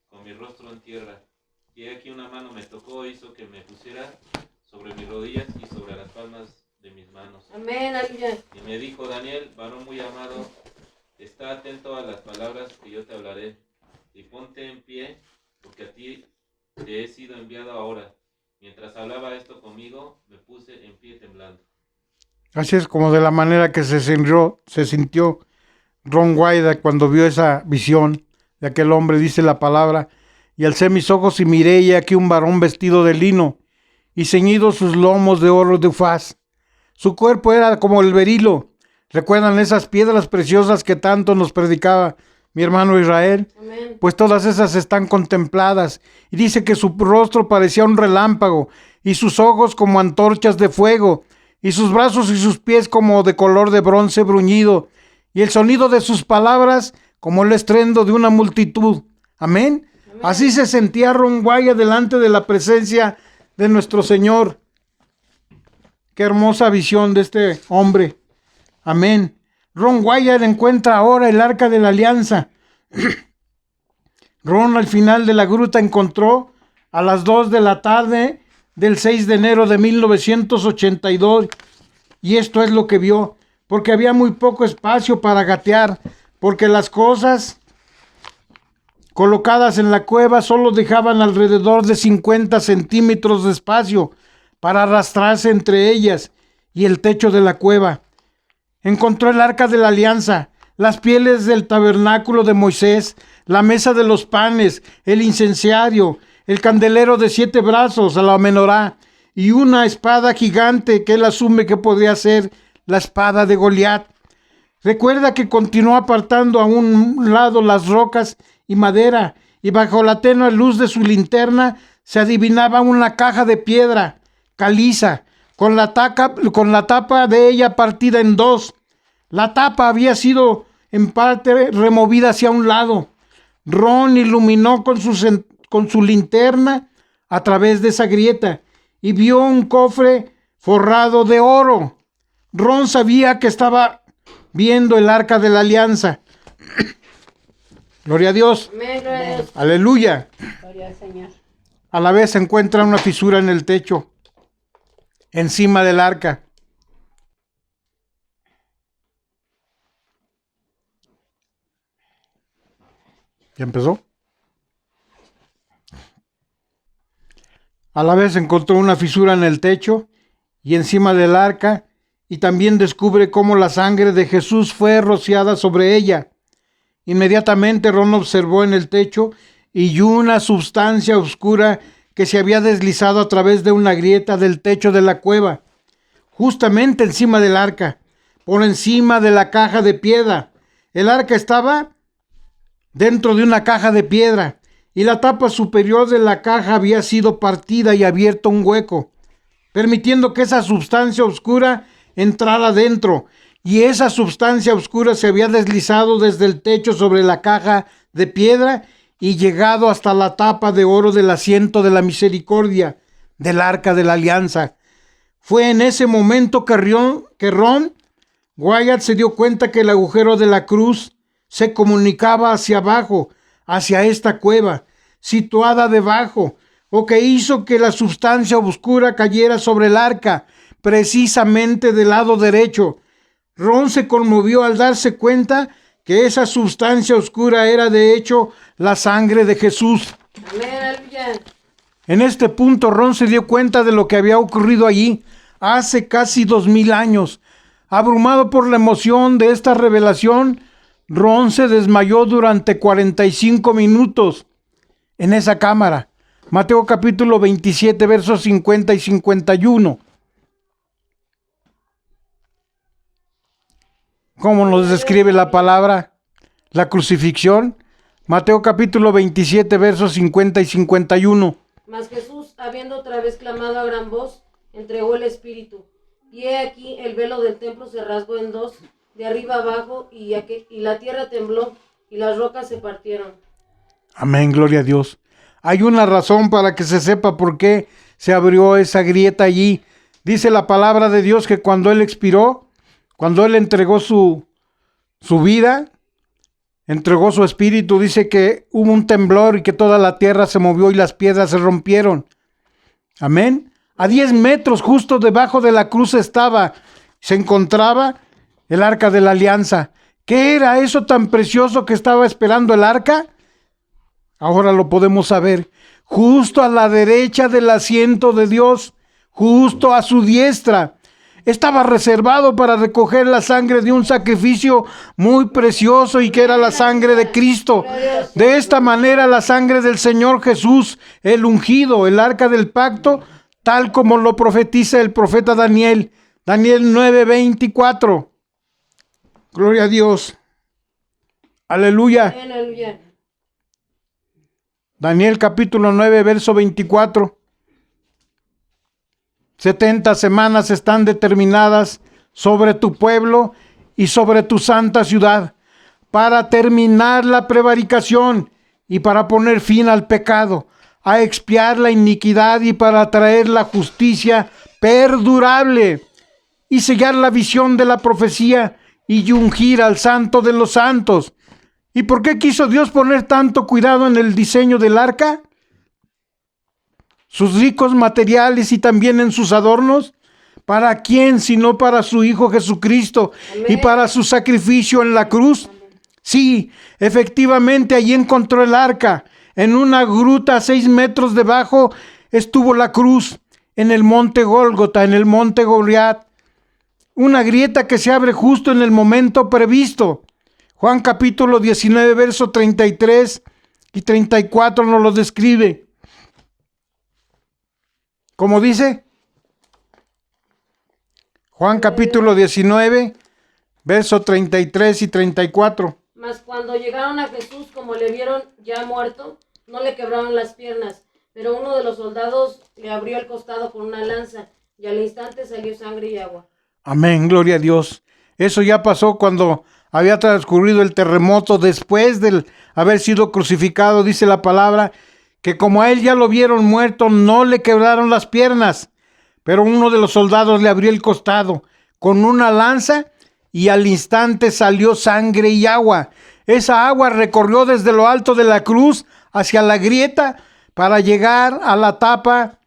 con mi rostro en tierra. Y aquí una mano me tocó, hizo que me pusiera sobre mis rodillas y sobre las palmas de mis manos. Amén, aleluya. Y me dijo, Daniel, varón muy amado, está atento a las palabras que yo te hablaré, y ponte en pie, porque a ti te he sido enviado ahora. Mientras hablaba esto conmigo, me puse en pie temblando. Así es como de la manera que se sintió Ron Wyatt cuando vio esa visión de aquel hombre, dice la palabra, y alcé mis ojos y miré, y aquí un varón vestido de lino, y ceñidos sus lomos de oro de ufaz. Su cuerpo era como el berilo. ¿Recuerdan esas piedras preciosas que tanto nos predicaba mi hermano Israel? Amén. Pues todas esas están contempladas. Y dice que su rostro parecía un relámpago, y sus ojos como antorchas de fuego, y sus brazos y sus pies como de color de bronce bruñido, y el sonido de sus palabras como el estruendo de una multitud. Amén. Así se sentía Ron Wyatt delante de la presencia de nuestro Señor. Qué hermosa visión de este hombre. Amén. Ron Wyatt encuentra ahora el arca de la alianza. Ron al final de la gruta encontró a las 2 de la tarde del 6 de enero de 1982 y esto es lo que vio, porque había muy poco espacio para gatear, porque las cosas colocadas en la cueva solo dejaban alrededor de 50 centímetros de espacio para arrastrarse entre ellas y el techo de la cueva. Encontró el arca de la alianza, las pieles del tabernáculo de Moisés, la mesa de los panes, el incenciario, el candelero de 7 brazos, a la menorá, y una espada gigante que él asume que podría ser la espada de Goliat. Recuerda que continuó apartando a un lado las rocas y madera, y bajo la tenue luz de su linterna se adivinaba una caja de piedra caliza, con la tapa de ella partida en 2. La tapa había sido en parte removida hacia un lado. Ron iluminó con su linterna a través de esa grieta y vio un cofre forrado de oro. Ron sabía que estaba viendo el arca de la alianza. Gloria a Dios. Amén, gloria a Dios. Aleluya. Gloria al Señor. A la vez se encuentra una fisura en el techo, encima del arca. ¿Ya empezó? A la vez encontró una fisura en el techo y encima del arca, y también descubre cómo la sangre de Jesús fue rociada sobre ella. Inmediatamente Ron observó en el techo y una sustancia oscura que se había deslizado a través de una grieta del techo de la cueva, justamente encima del arca, por encima de la caja de piedra. El arca estaba dentro de una caja de piedra, y la tapa superior de la caja había sido partida y abierto un hueco, permitiendo que esa sustancia oscura entrara dentro, y esa sustancia oscura se había deslizado desde el techo sobre la caja de piedra y llegado hasta la tapa de oro del asiento de la misericordia del arca de la alianza. Fue en ese momento que Ron Wyatt se dio cuenta que el agujero de la cruz se comunicaba hacia abajo, hacia esta cueva, situada debajo, o que hizo que la sustancia oscura cayera sobre el arca, precisamente del lado derecho. Ron se conmovió al darse cuenta que esa sustancia oscura era de hecho la sangre de Jesús. Amén, aleluya. En este punto Ron se dio cuenta de lo que había ocurrido allí hace casi 2000 años. Abrumado por la emoción de esta revelación, Ron se desmayó durante 45 minutos en esa cámara. Mateo capítulo 27, versos 50 y 51. ¿Cómo nos describe la palabra? La crucifixión. Mateo capítulo 27, versos 50 y 51. Mas Jesús, habiendo otra vez clamado a gran voz, entregó el espíritu. Y he aquí el velo del templo se rasgó en 2, de arriba abajo, y la tierra tembló, y las rocas se partieron. Amén, gloria a Dios. Hay una razón para que se sepa por qué se abrió esa grieta allí. Dice la palabra de Dios que cuando Él expiró, cuando Él entregó su vida, entregó su espíritu, dice que hubo un temblor y que toda la tierra se movió y las piedras se rompieron. Amén. A 10 metros justo debajo de la cruz se encontraba el arca de la alianza. ¿Qué era eso tan precioso que estaba esperando el arca? Ahora lo podemos saber. Justo a la derecha del asiento de Dios, justo a su diestra, estaba reservado para recoger la sangre de un sacrificio muy precioso y que era la sangre de Cristo. De esta manera la sangre del Señor Jesús, el ungido, el arca del pacto, tal como lo profetiza el profeta Daniel 9:24. Gloria a Dios. Aleluya. Amén, aleluya. Daniel capítulo 9, verso 24. 70 semanas están determinadas sobre tu pueblo y sobre tu santa ciudad para terminar la prevaricación y para poner fin al pecado, a expiar la iniquidad y para traer la justicia perdurable y sellar la visión de la profecía y ungir al santo de los santos. ¿Y por qué quiso Dios poner tanto cuidado en el diseño del arca? Sus ricos materiales y también en sus adornos, ¿Para quién sino para su Hijo Jesucristo y para su sacrificio en la cruz? Sí, efectivamente, allí encontró el arca. En una gruta a 6 metros debajo estuvo la cruz, en el monte Gólgota, en el monte Goliat. Una grieta que se abre justo en el momento previsto. Juan capítulo 19, verso 33 y 34 nos lo describe. ¿Cómo dice? Juan capítulo 19, verso 33 y 34. Mas cuando llegaron a Jesús, como le vieron ya muerto, no le quebraron las piernas, pero uno de los soldados le abrió el costado con una lanza, y al instante salió sangre y agua. Amén, gloria a Dios. Eso ya pasó cuando había transcurrido el terremoto, después de haber sido crucificado. Dice la palabra que como a él ya lo vieron muerto, no le quebraron las piernas, pero uno de los soldados le abrió el costado con una lanza y al instante salió sangre y agua. Esa agua recorrió desde lo alto de la cruz hacia la grieta para llegar a la tapa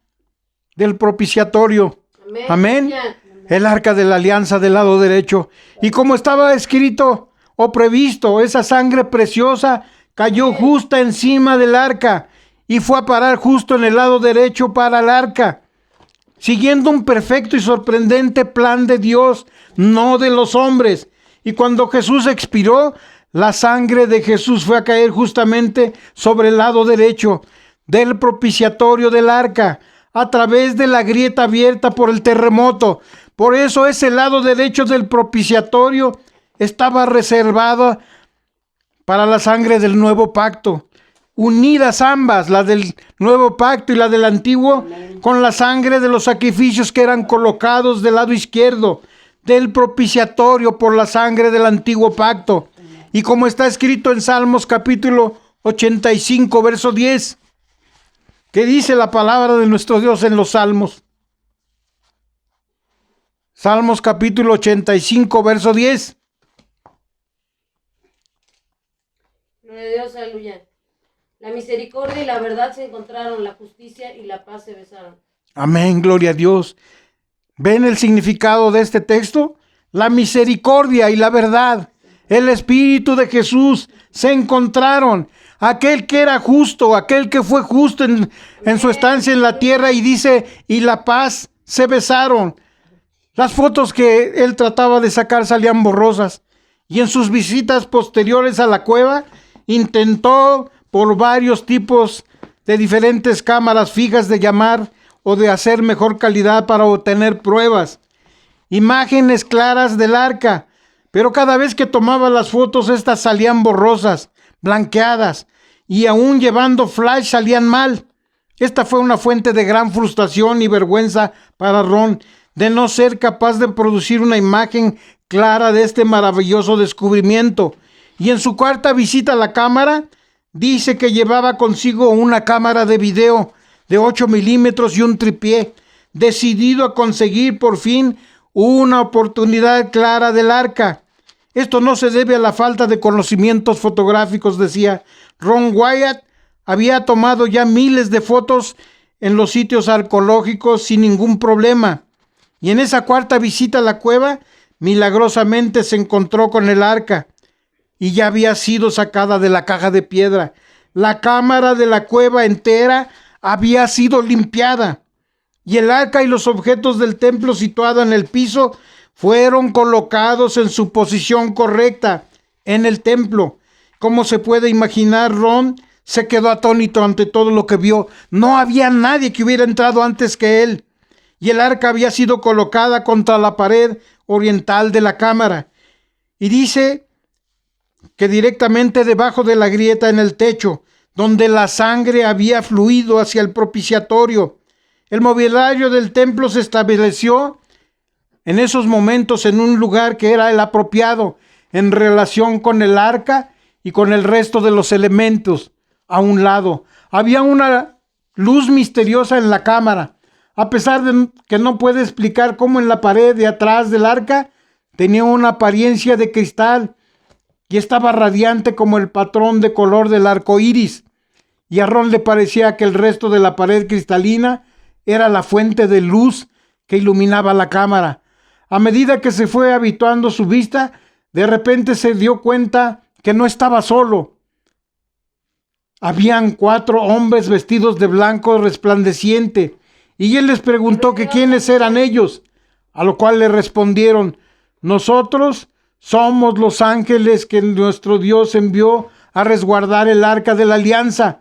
del propiciatorio. Amén. El arca de la alianza del lado derecho. Y como estaba escrito o previsto, esa sangre preciosa cayó justo encima del arca y fue a parar justo en el lado derecho para el arca, siguiendo un perfecto y sorprendente plan de Dios, no de los hombres. Y cuando Jesús expiró, la sangre de Jesús fue a caer justamente sobre el lado derecho del propiciatorio del arca, a través de la grieta abierta por el terremoto. Por eso ese lado derecho del propiciatorio estaba reservado para la sangre del nuevo pacto. Unidas ambas, la del nuevo pacto y la del antiguo, con la sangre de los sacrificios que eran colocados del lado izquierdo del propiciatorio por la sangre del antiguo pacto. Y como está escrito en Salmos capítulo 85, verso 10, ¿qué dice la palabra de nuestro Dios en los Salmos? Salmos capítulo 85, verso 10. Gloria a Dios, aleluya. La misericordia y la verdad se encontraron, la justicia y la paz se besaron. Amén, gloria a Dios. ¿Ven el significado de este texto? La misericordia y la verdad, el Espíritu de Jesús se encontraron. Aquel que era justo, aquel que fue justo en su estancia en la tierra, y dice, y la paz se besaron. Las fotos que él trataba de sacar salían borrosas, y en sus visitas posteriores a la cueva intentó por varios tipos de diferentes cámaras fijas de llamar o de hacer mejor calidad para obtener pruebas, imágenes claras del arca, pero cada vez que tomaba las fotos estas salían borrosas, blanqueadas, y aún llevando flash salían mal. Esta fue una fuente de gran frustración y vergüenza para Ron, de no ser capaz de producir una imagen clara de este maravilloso descubrimiento. Y en su cuarta visita a la cámara, dice que llevaba consigo una cámara de video de 8 milímetros y un tripié, decidido a conseguir por fin una oportunidad clara del arca. Esto no se debe a la falta de conocimientos fotográficos, decía. Ron Wyatt había tomado ya miles de fotos en los sitios arqueológicos sin ningún problema. Y en esa cuarta visita a la cueva, milagrosamente se encontró con el arca y ya había sido sacada de la caja de piedra. La cámara de la cueva entera había sido limpiada y el arca y los objetos del templo situado en el piso fueron colocados en su posición correcta en el templo. Como se puede imaginar, Ron se quedó atónito ante todo lo que vio. No había nadie que hubiera entrado antes que él. Y el arca había sido colocada contra la pared oriental de la cámara. Y dice que directamente debajo de la grieta en el techo, donde la sangre había fluido hacia el propiciatorio. El mobiliario del templo se estableció en esos momentos en un lugar que era el apropiado en relación con el arca y con el resto de los elementos. A un lado había una luz misteriosa en la cámara, a pesar de que no puede explicar cómo en la pared de atrás del arca tenía una apariencia de cristal y estaba radiante como el patrón de color del arco iris. Y a Ron le parecía que el resto de la pared cristalina era la fuente de luz que iluminaba la cámara. A medida que se fue habituando su vista, de repente se dio cuenta que no estaba solo. Habían 4 hombres vestidos de blanco resplandeciente, y él les preguntó que quiénes eran ellos, a lo cual le respondieron: nosotros somos los ángeles que nuestro Dios envió a resguardar el arca de la alianza,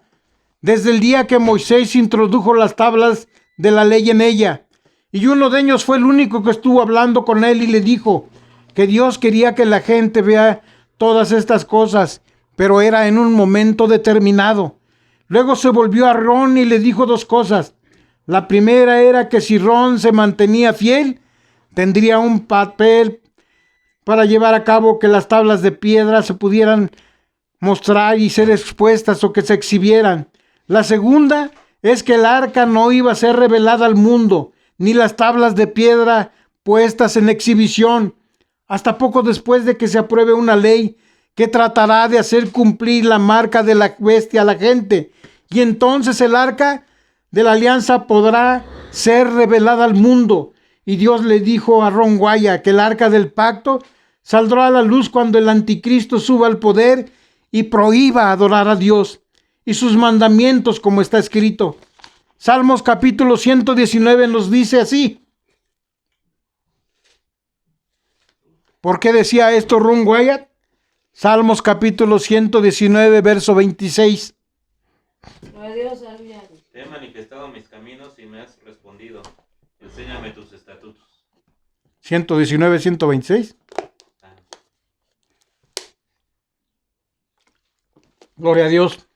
desde el día que Moisés introdujo las tablas de la ley en ella. Y uno de ellos fue el único que estuvo hablando con él y le dijo que Dios quería que la gente vea todas estas cosas, pero era en un momento determinado. Luego se volvió a Ron y le dijo 2 cosas. La primera era que si Ron se mantenía fiel, tendría un papel para llevar a cabo que las tablas de piedra se pudieran mostrar y ser expuestas o que se exhibieran. La segunda es que el arca no iba a ser revelada al mundo, ni las tablas de piedra puestas en exhibición, hasta poco después de que se apruebe una ley que tratará de hacer cumplir la marca de la bestia a la gente. Y entonces el arca de la alianza podrá ser revelada al mundo. Y Dios le dijo a Ron Wyatt que el arca del pacto saldrá a la luz cuando el anticristo suba al poder y prohíba adorar a Dios y sus mandamientos, como está escrito. Salmos capítulo 119 nos dice así. ¿Por qué decía esto Ron Wyatt? Salmos capítulo 119, verso 26. Te he manifestado mis caminos y me has respondido. Enséñame tus estatutos. 119, 126. Gloria a Dios.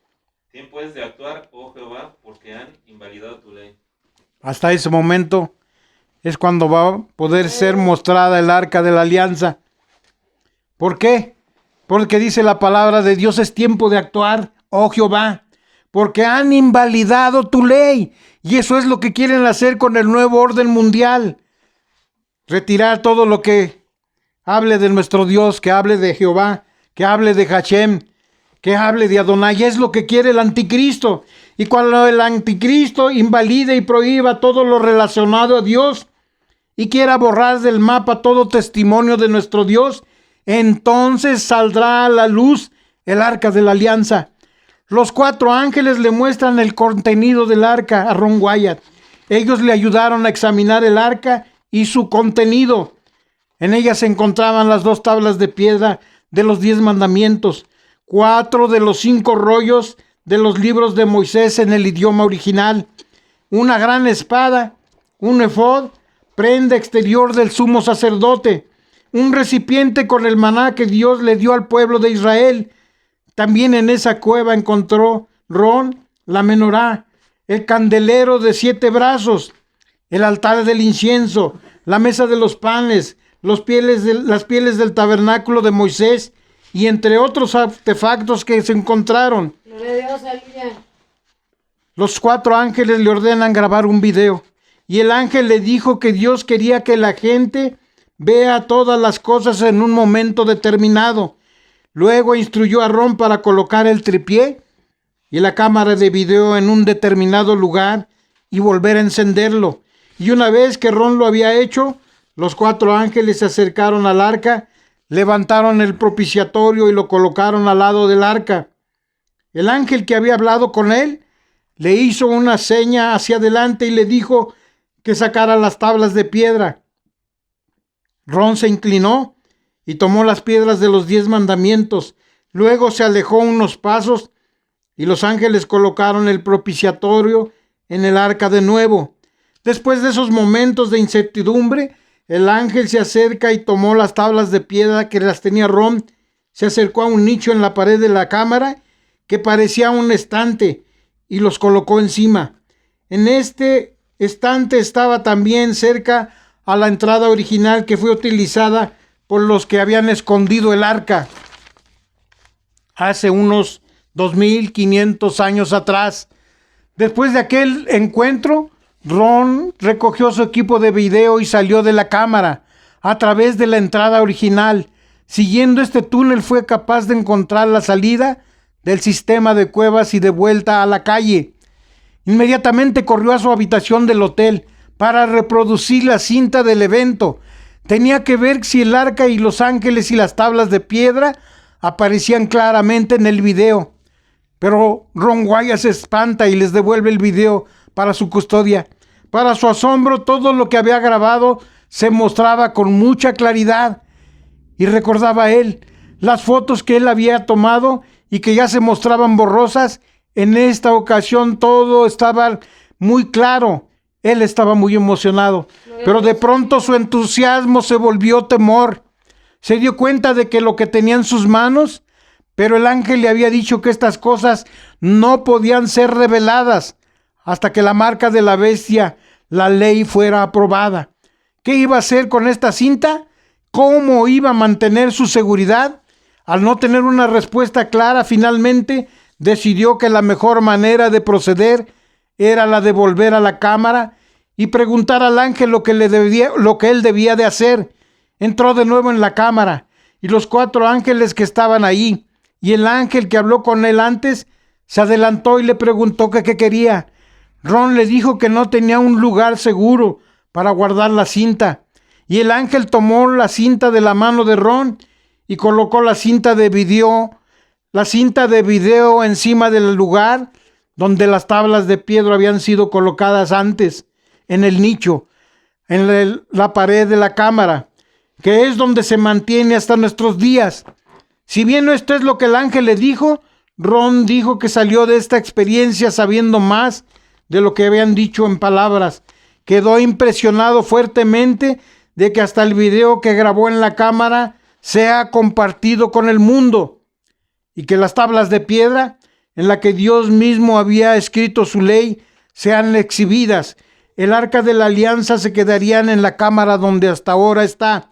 Tiempo es de actuar, oh Jehová, porque han invalidado tu ley. Hasta ese momento es cuando va a poder ser mostrada el arca de la alianza. ¿Por qué? Porque dice la palabra de Dios, es tiempo de actuar, oh Jehová, porque han invalidado tu ley. Y eso es lo que quieren hacer con el nuevo orden mundial. Retirar todo lo que hable de nuestro Dios, que hable de Jehová, que hable de Hashem, que hable de Adonai. Es lo que quiere el anticristo. Y cuando el anticristo invalide y prohíba todo lo relacionado a Dios y quiera borrar del mapa todo testimonio de nuestro Dios, entonces saldrá a la luz el arca de la alianza. Los 4 ángeles le muestran el contenido del arca a Ron Wyatt. Ellos le ayudaron a examinar el arca y su contenido. En ella se encontraban las 2 tablas de piedra de los 10 mandamientos, 4 de los 5 rollos de los libros de Moisés en el idioma original, una gran espada, un efod, prenda exterior del sumo sacerdote, un recipiente con el maná que Dios le dio al pueblo de Israel. También en esa cueva encontró Ron la menorá, el candelero de 7 brazos, el altar del incienso, la mesa de los panes, las pieles del tabernáculo de Moisés y entre otros artefactos que se encontraron. Gloria a Dios, aleluya. Los 4 ángeles le ordenan grabar un video y el ángel le dijo que Dios quería que la gente vea todas las cosas en un momento determinado. Luego instruyó a Ron para colocar el tripié y la cámara de video en un determinado lugar y volver a encenderlo. Y una vez que Ron lo había hecho, los 4 ángeles se acercaron al arca, levantaron el propiciatorio y lo colocaron al lado del arca. El ángel que había hablado con él le hizo una seña hacia adelante y le dijo que sacara las tablas de piedra. Ron se inclinó y tomó las piedras de los 10 mandamientos. Luego se alejó unos pasos y los ángeles colocaron el propiciatorio en el arca de nuevo. Después de esos momentos de incertidumbre, el ángel se acerca y tomó las tablas de piedra que las tenía Ron, se acercó a un nicho en la pared de la cámara que parecía un estante y los colocó encima. En este estante estaba también cerca a la entrada original que fue utilizada por los que habían escondido el arca hace unos 2500 años atrás. Después de aquel encuentro, Ron recogió su equipo de video y salió de la cámara a través de la entrada original. Siguiendo este túnel fue capaz de encontrar la salida del sistema de cuevas y de vuelta a la calle. Inmediatamente corrió a su habitación del hotel para reproducir la cinta del evento. Tenía que ver si el arca y los ángeles y las tablas de piedra aparecían claramente en el video. Pero Ron Wyatt se espanta y les devuelve el video para su custodia. Para su asombro, todo lo que había grabado se mostraba con mucha claridad. Y recordaba él las fotos que él había tomado y que ya se mostraban borrosas. En esta ocasión todo estaba muy claro. Él estaba muy emocionado, pero de pronto su entusiasmo se volvió temor. Se dio cuenta de que lo que tenía en sus manos, pero el ángel le había dicho que estas cosas no podían ser reveladas hasta que la marca de la bestia, la ley, fuera aprobada. ¿Qué iba a hacer con esta cinta? ¿Cómo iba a mantener su seguridad? Al no tener una respuesta clara, finalmente decidió que la mejor manera de proceder era la de volver a la cámara y preguntar al ángel lo que él debía de hacer. Entró de nuevo en la cámara y los 4 ángeles que estaban ahí y el ángel que habló con él antes se adelantó y le preguntó que qué quería. Ron le dijo que no tenía un lugar seguro para guardar la cinta y el ángel tomó la cinta de la mano de Ron y colocó la cinta de video encima del lugar donde las tablas de piedra habían sido colocadas antes, en el nicho, en la pared de la cámara, que es donde se mantiene hasta nuestros días. Si bien esto es lo que el ángel le dijo, Ron dijo que salió de esta experiencia sabiendo más de lo que habían dicho en palabras. Quedó impresionado fuertemente de que hasta el video que grabó en la cámara sea compartido con el mundo y que las tablas de piedra en la que Dios mismo había escrito su ley sean exhibidas. El arca de la alianza se quedarían en la cámara donde hasta ahora está.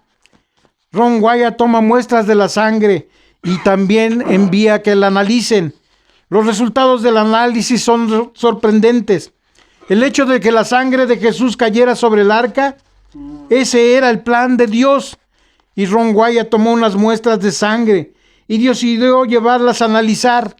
Ron Wyatt toma muestras de la sangre y también envía que la analicen. Los resultados del análisis son sorprendentes. El hecho de que la sangre de Jesús cayera sobre el arca, ese era el plan de Dios. Y Ron Wyatt tomó unas muestras de sangre y decidió llevarlas a analizar.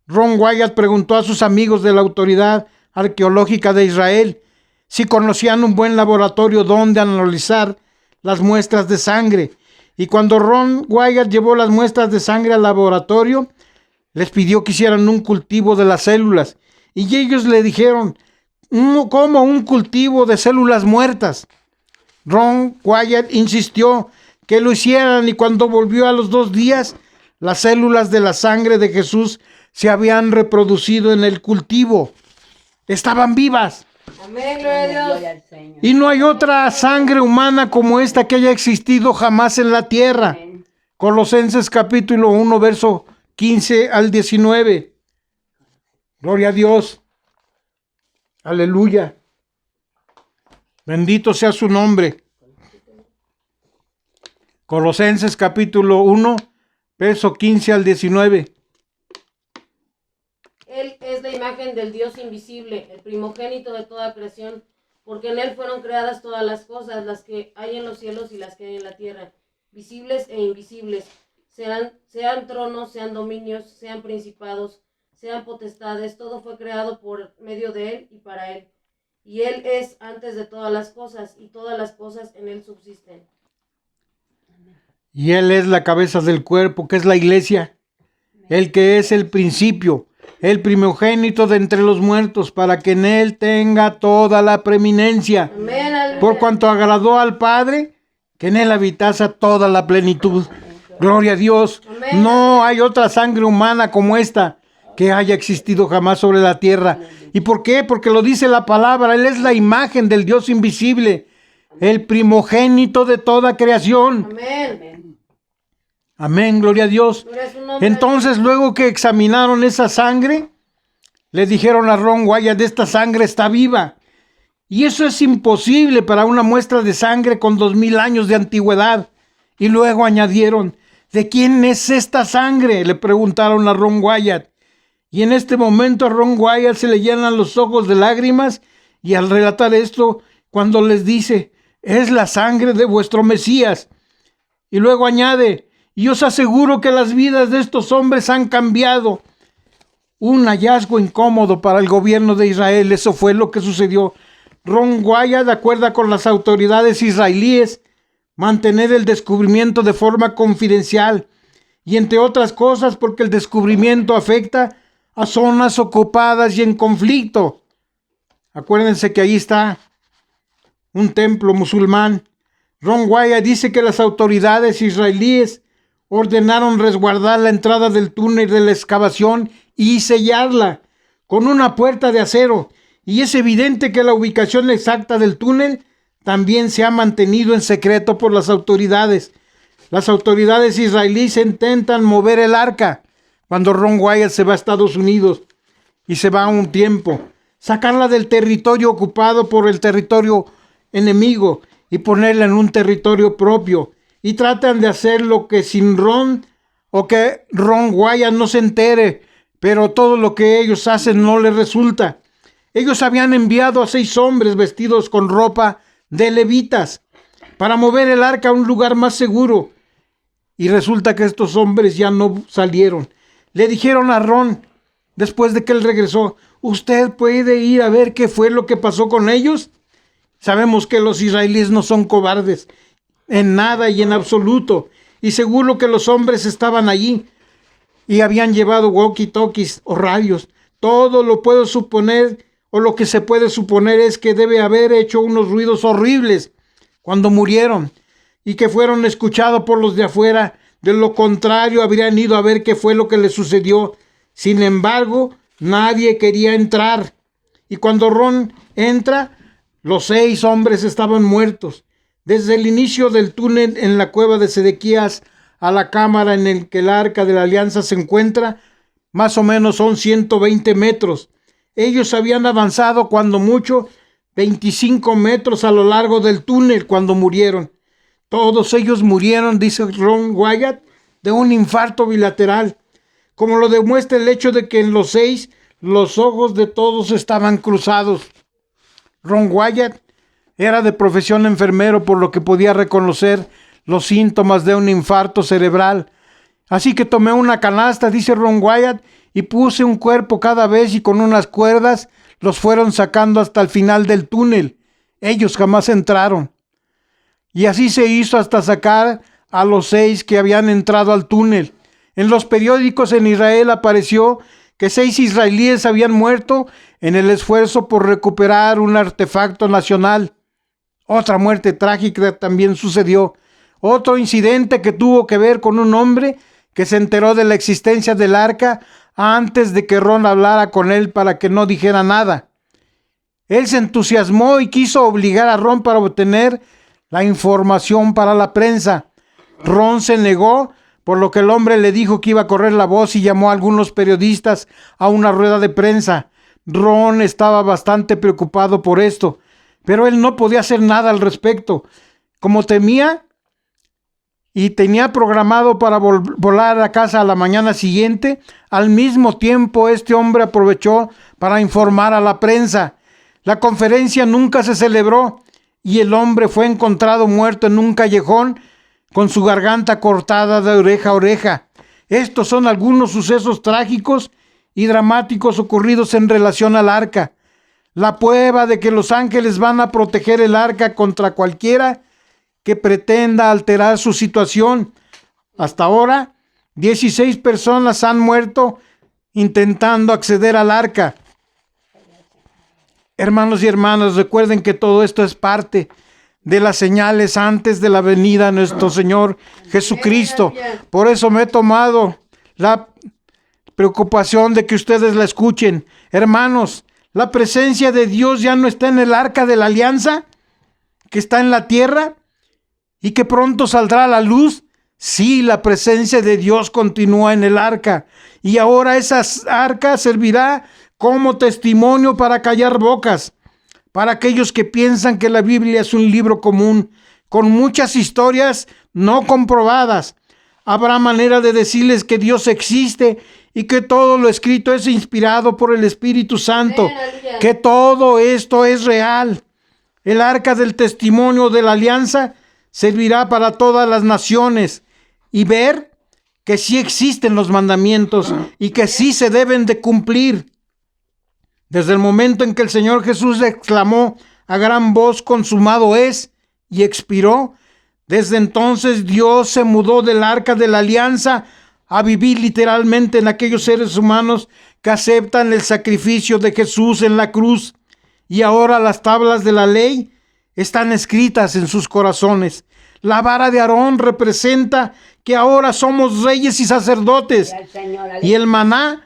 Ron Wyatt preguntó a sus amigos de la Autoridad Arqueológica de Israel si conocían un buen laboratorio donde analizar las muestras de sangre. Y cuando Ron Wyatt llevó las muestras de sangre al laboratorio, les pidió que hicieran un cultivo de las células. Y ellos le dijeron, ¿cómo un cultivo de células muertas? Ron Wyatt insistió que lo hicieran y cuando volvió a los 2 días, las células de la sangre de Jesús se habían reproducido en el cultivo. Estaban vivas. Amén, gloria a Dios. Y no hay otra sangre humana como esta que haya existido jamás en la tierra. Colosenses capítulo 1, verso 15 al 19. Gloria a Dios. Aleluya. Bendito sea su nombre. Colosenses capítulo 1, verso 15 al 19. Él es la imagen del Dios invisible, el primogénito de toda creación, porque en él fueron creadas todas las cosas, las que hay en los cielos y las que hay en la tierra, visibles e invisibles, sean tronos, sean dominios, sean principados, sean potestades, todo fue creado por medio de él y para él. Y él es antes de todas las cosas, y todas las cosas en él subsisten. Y él es la cabeza del cuerpo, que es la iglesia, el que es el principio, el primogénito de entre los muertos, para que en él tenga toda la preeminencia. Amén, aleluya. Por cuanto agradó al Padre, que en él habitase toda la plenitud. Gloria a Dios. Amén. No hay otra sangre humana como esta que haya existido jamás sobre la tierra. ¿Y por qué? Porque lo dice la palabra. Él es la imagen del Dios invisible, el primogénito de toda creación. Amén. Amén, gloria a Dios. Gloria a su nombre. Entonces, luego que examinaron esa sangre, le dijeron a Ron Wyatt, esta sangre está viva. Y eso es imposible para una muestra de sangre con 2000 años de antigüedad. Y luego añadieron, ¿de quién es esta sangre?, le preguntaron a Ron Wyatt. Y en este momento a Ron Wyatt se le llenan los ojos de lágrimas, y al relatar esto, cuando les dice, es la sangre de vuestro Mesías. Y luego añade, y os aseguro que las vidas de estos hombres han cambiado. Un hallazgo incómodo para el gobierno de Israel, eso fue lo que sucedió. Ron Wyatt acuerda con las autoridades israelíes mantener el descubrimiento de forma confidencial, y entre otras cosas porque el descubrimiento afecta a zonas ocupadas y en conflicto. Acuérdense que ahí está un templo musulmán. Ron Wyatt dice que las autoridades israelíes ordenaron resguardar la entrada del túnel de la excavación y sellarla con una puerta de acero, y es evidente que la ubicación exacta del túnel también se ha mantenido en secreto por las autoridades. Las autoridades israelíes intentan mover el arca cuando Ron Wyatt se va a Estados Unidos y se va un tiempo, sacarla del territorio ocupado por el territorio enemigo y ponerla en un territorio propio, y tratan de hacer lo que sin Ron, o que Ron Wyatt no se entere, pero todo lo que ellos hacen no les resulta. Ellos habían enviado a 6 hombres vestidos con ropa de levitas para mover el arca a un lugar más seguro, y resulta que estos hombres ya no salieron. Le dijeron a Ron, después de que él regresó: ¿usted puede ir a ver qué fue lo que pasó con ellos? Sabemos que los israelíes no son cobardes en nada y en absoluto, y seguro que los hombres estaban allí y habían llevado walkie-talkies o radios. Todo lo puedo suponer, o lo que se puede suponer es que debe haber hecho unos ruidos horribles cuando murieron y que fueron escuchados por los de afuera. De lo contrario, habrían ido a ver qué fue lo que les sucedió. Sin embargo, nadie quería entrar, y cuando Ron entra, los 6 hombres estaban muertos. Desde el inicio del túnel en la cueva de Sedequías a la cámara en el que el arca de la alianza se encuentra, más o menos son 120 metros. Ellos habían avanzado cuando mucho 25 metros a lo largo del túnel cuando murieron. Todos ellos murieron, dice Ron Wyatt, de un infarto bilateral, como lo demuestra el hecho de que en los 6 los ojos de todos estaban cruzados. Ron Wyatt era de profesión enfermero, por lo que podía reconocer los síntomas de un infarto cerebral. Así que tomé una canasta, dice Ron Wyatt, y puse un cuerpo cada vez, y con unas cuerdas los fueron sacando hasta el final del túnel. Ellos jamás entraron. Y así se hizo hasta sacar a los 6 que habían entrado al túnel. En los periódicos en Israel apareció que 6 israelíes habían muerto en el esfuerzo por recuperar un artefacto nacional. Otra muerte trágica también sucedió. Otro incidente que tuvo que ver con un hombre que se enteró de la existencia del arca antes de que Ron hablara con él para que no dijera nada. Él se entusiasmó y quiso obligar a Ron para obtener la información para la prensa. Ron se negó, por lo que el hombre le dijo que iba a correr la voz y llamó a algunos periodistas a una rueda de prensa. Ron estaba bastante preocupado por esto, pero él no podía hacer nada al respecto. Como temía y tenía programado para volar a casa a la mañana siguiente, al mismo tiempo este hombre aprovechó para informar a la prensa. La conferencia nunca se celebró y el hombre fue encontrado muerto en un callejón con su garganta cortada de oreja a oreja. Estos son algunos sucesos trágicos y dramáticos ocurridos en relación al arca. La prueba de que los ángeles van a proteger el arca contra cualquiera que pretenda alterar su situación. Hasta ahora, 16 personas han muerto intentando acceder al arca. Hermanos y hermanas, recuerden que todo esto es parte de las señales antes de la venida de nuestro Señor Jesucristo. Por eso me he tomado la preocupación de que ustedes la escuchen. Hermanos, la presencia de Dios ya no está en el arca de la alianza, que está en la tierra y que pronto saldrá a la luz. Sí, la presencia de Dios continúa en el arca, y ahora esa arca servirá como testimonio para callar bocas, para aquellos que piensan que la Biblia es un libro común, con muchas historias no comprobadas. Habrá manera de decirles que Dios existe y que todo lo escrito es inspirado por el Espíritu Santo, que todo esto es real. El arca del testimonio de la alianza servirá para todas las naciones y ver que sí existen los mandamientos y que sí se deben de cumplir. Desde el momento en que el Señor Jesús exclamó: a gran voz, consumado es, y expiró. Desde entonces Dios se mudó del arca de la alianza a vivir literalmente en aquellos seres humanos que aceptan el sacrificio de Jesús en la cruz. Y ahora las tablas de la ley están escritas en sus corazones. La vara de Aarón representa que ahora somos reyes y sacerdotes. Y el maná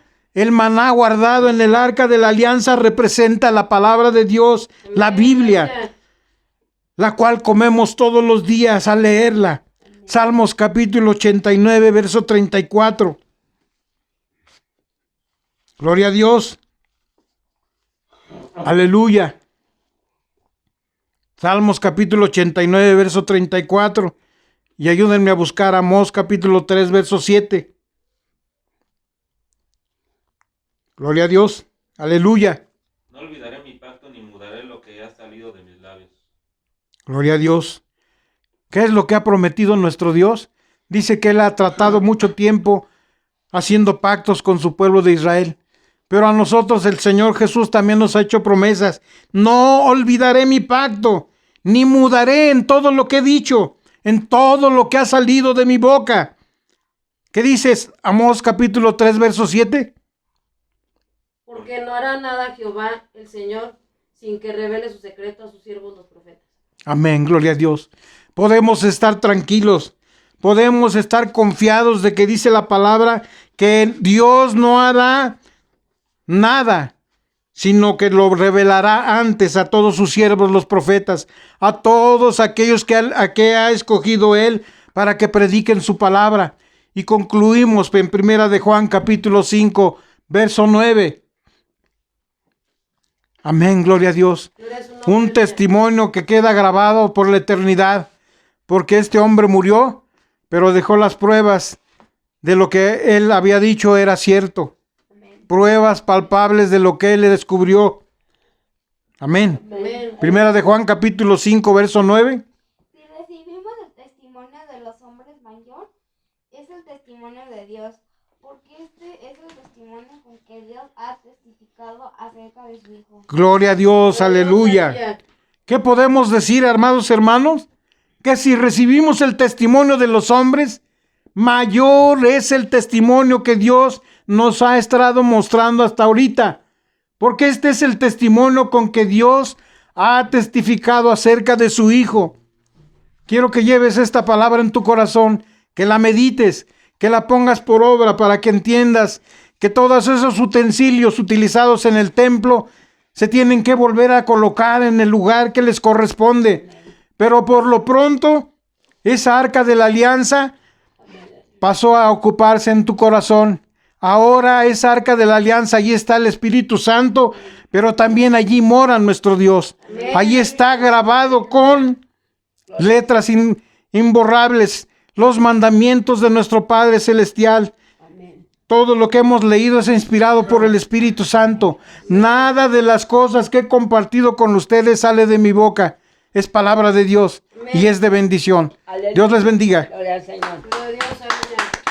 guardado en el arca de la alianza representa la palabra de Dios, la Biblia, la cual comemos todos los días al leerla. Salmos capítulo 89, verso 34. Gloria a Dios. Aleluya. Salmos capítulo 89, verso 34. Y ayúdenme a buscar Amós capítulo 3, verso 7. Gloria a Dios. Aleluya. No olvidaré mi pacto ni mudaré lo que ha salido de mis labios. Gloria a Dios. ¿Qué es lo que ha prometido nuestro Dios? Dice que Él ha tratado mucho tiempo haciendo pactos con su pueblo de Israel. Pero a nosotros el Señor Jesús también nos ha hecho promesas. No olvidaré mi pacto, ni mudaré en todo lo que he dicho, en todo lo que ha salido de mi boca. ¿Qué dices? Amós capítulo 3, verso 7. Porque no hará nada Jehová, el Señor, sin que revele su secreto a sus siervos los profetas. Amén, gloria a Dios. Podemos estar tranquilos, podemos estar confiados de que dice la palabra que Dios no hará nada, sino que lo revelará antes a todos sus siervos los profetas, a todos aquellos que ha escogido Él para que prediquen su palabra. Y concluimos en Primera de Juan capítulo 5, verso 9. Amén, gloria a Dios. Un testimonio que queda grabado por la eternidad, porque este hombre murió, pero dejó las pruebas de lo que él había dicho era cierto. Amén. Pruebas palpables de lo que él le descubrió. Amén. Amén. Primera de Juan capítulo 5, verso 9. Si recibimos el testimonio de los hombres mayor, es el testimonio de Dios, porque este es el testimonio con que Dios ha testificado acerca de su Hijo. Gloria a Dios, aleluya. ¿Qué podemos decir, amados hermanos? Que si recibimos el testimonio de los hombres, mayor es el testimonio que Dios nos ha estado mostrando hasta ahorita. Porque este es el testimonio con que Dios ha testificado acerca de su Hijo. Quiero que lleves esta palabra en tu corazón, que la medites, que la pongas por obra para que entiendas que todos esos utensilios utilizados en el templo se tienen que volver a colocar en el lugar que les corresponde. Pero por lo pronto, esa arca de la alianza pasó a ocuparse en tu corazón. Ahora esa arca de la alianza, allí está el Espíritu Santo, pero también allí mora nuestro Dios. Allí está grabado con letras imborrables los mandamientos de nuestro Padre Celestial. Todo lo que hemos leído es inspirado por el Espíritu Santo. Nada de las cosas que he compartido con ustedes sale de mi boca. Es palabra de Dios y es de bendición. Dios les bendiga. Gloria al Señor. Gloria a Dios.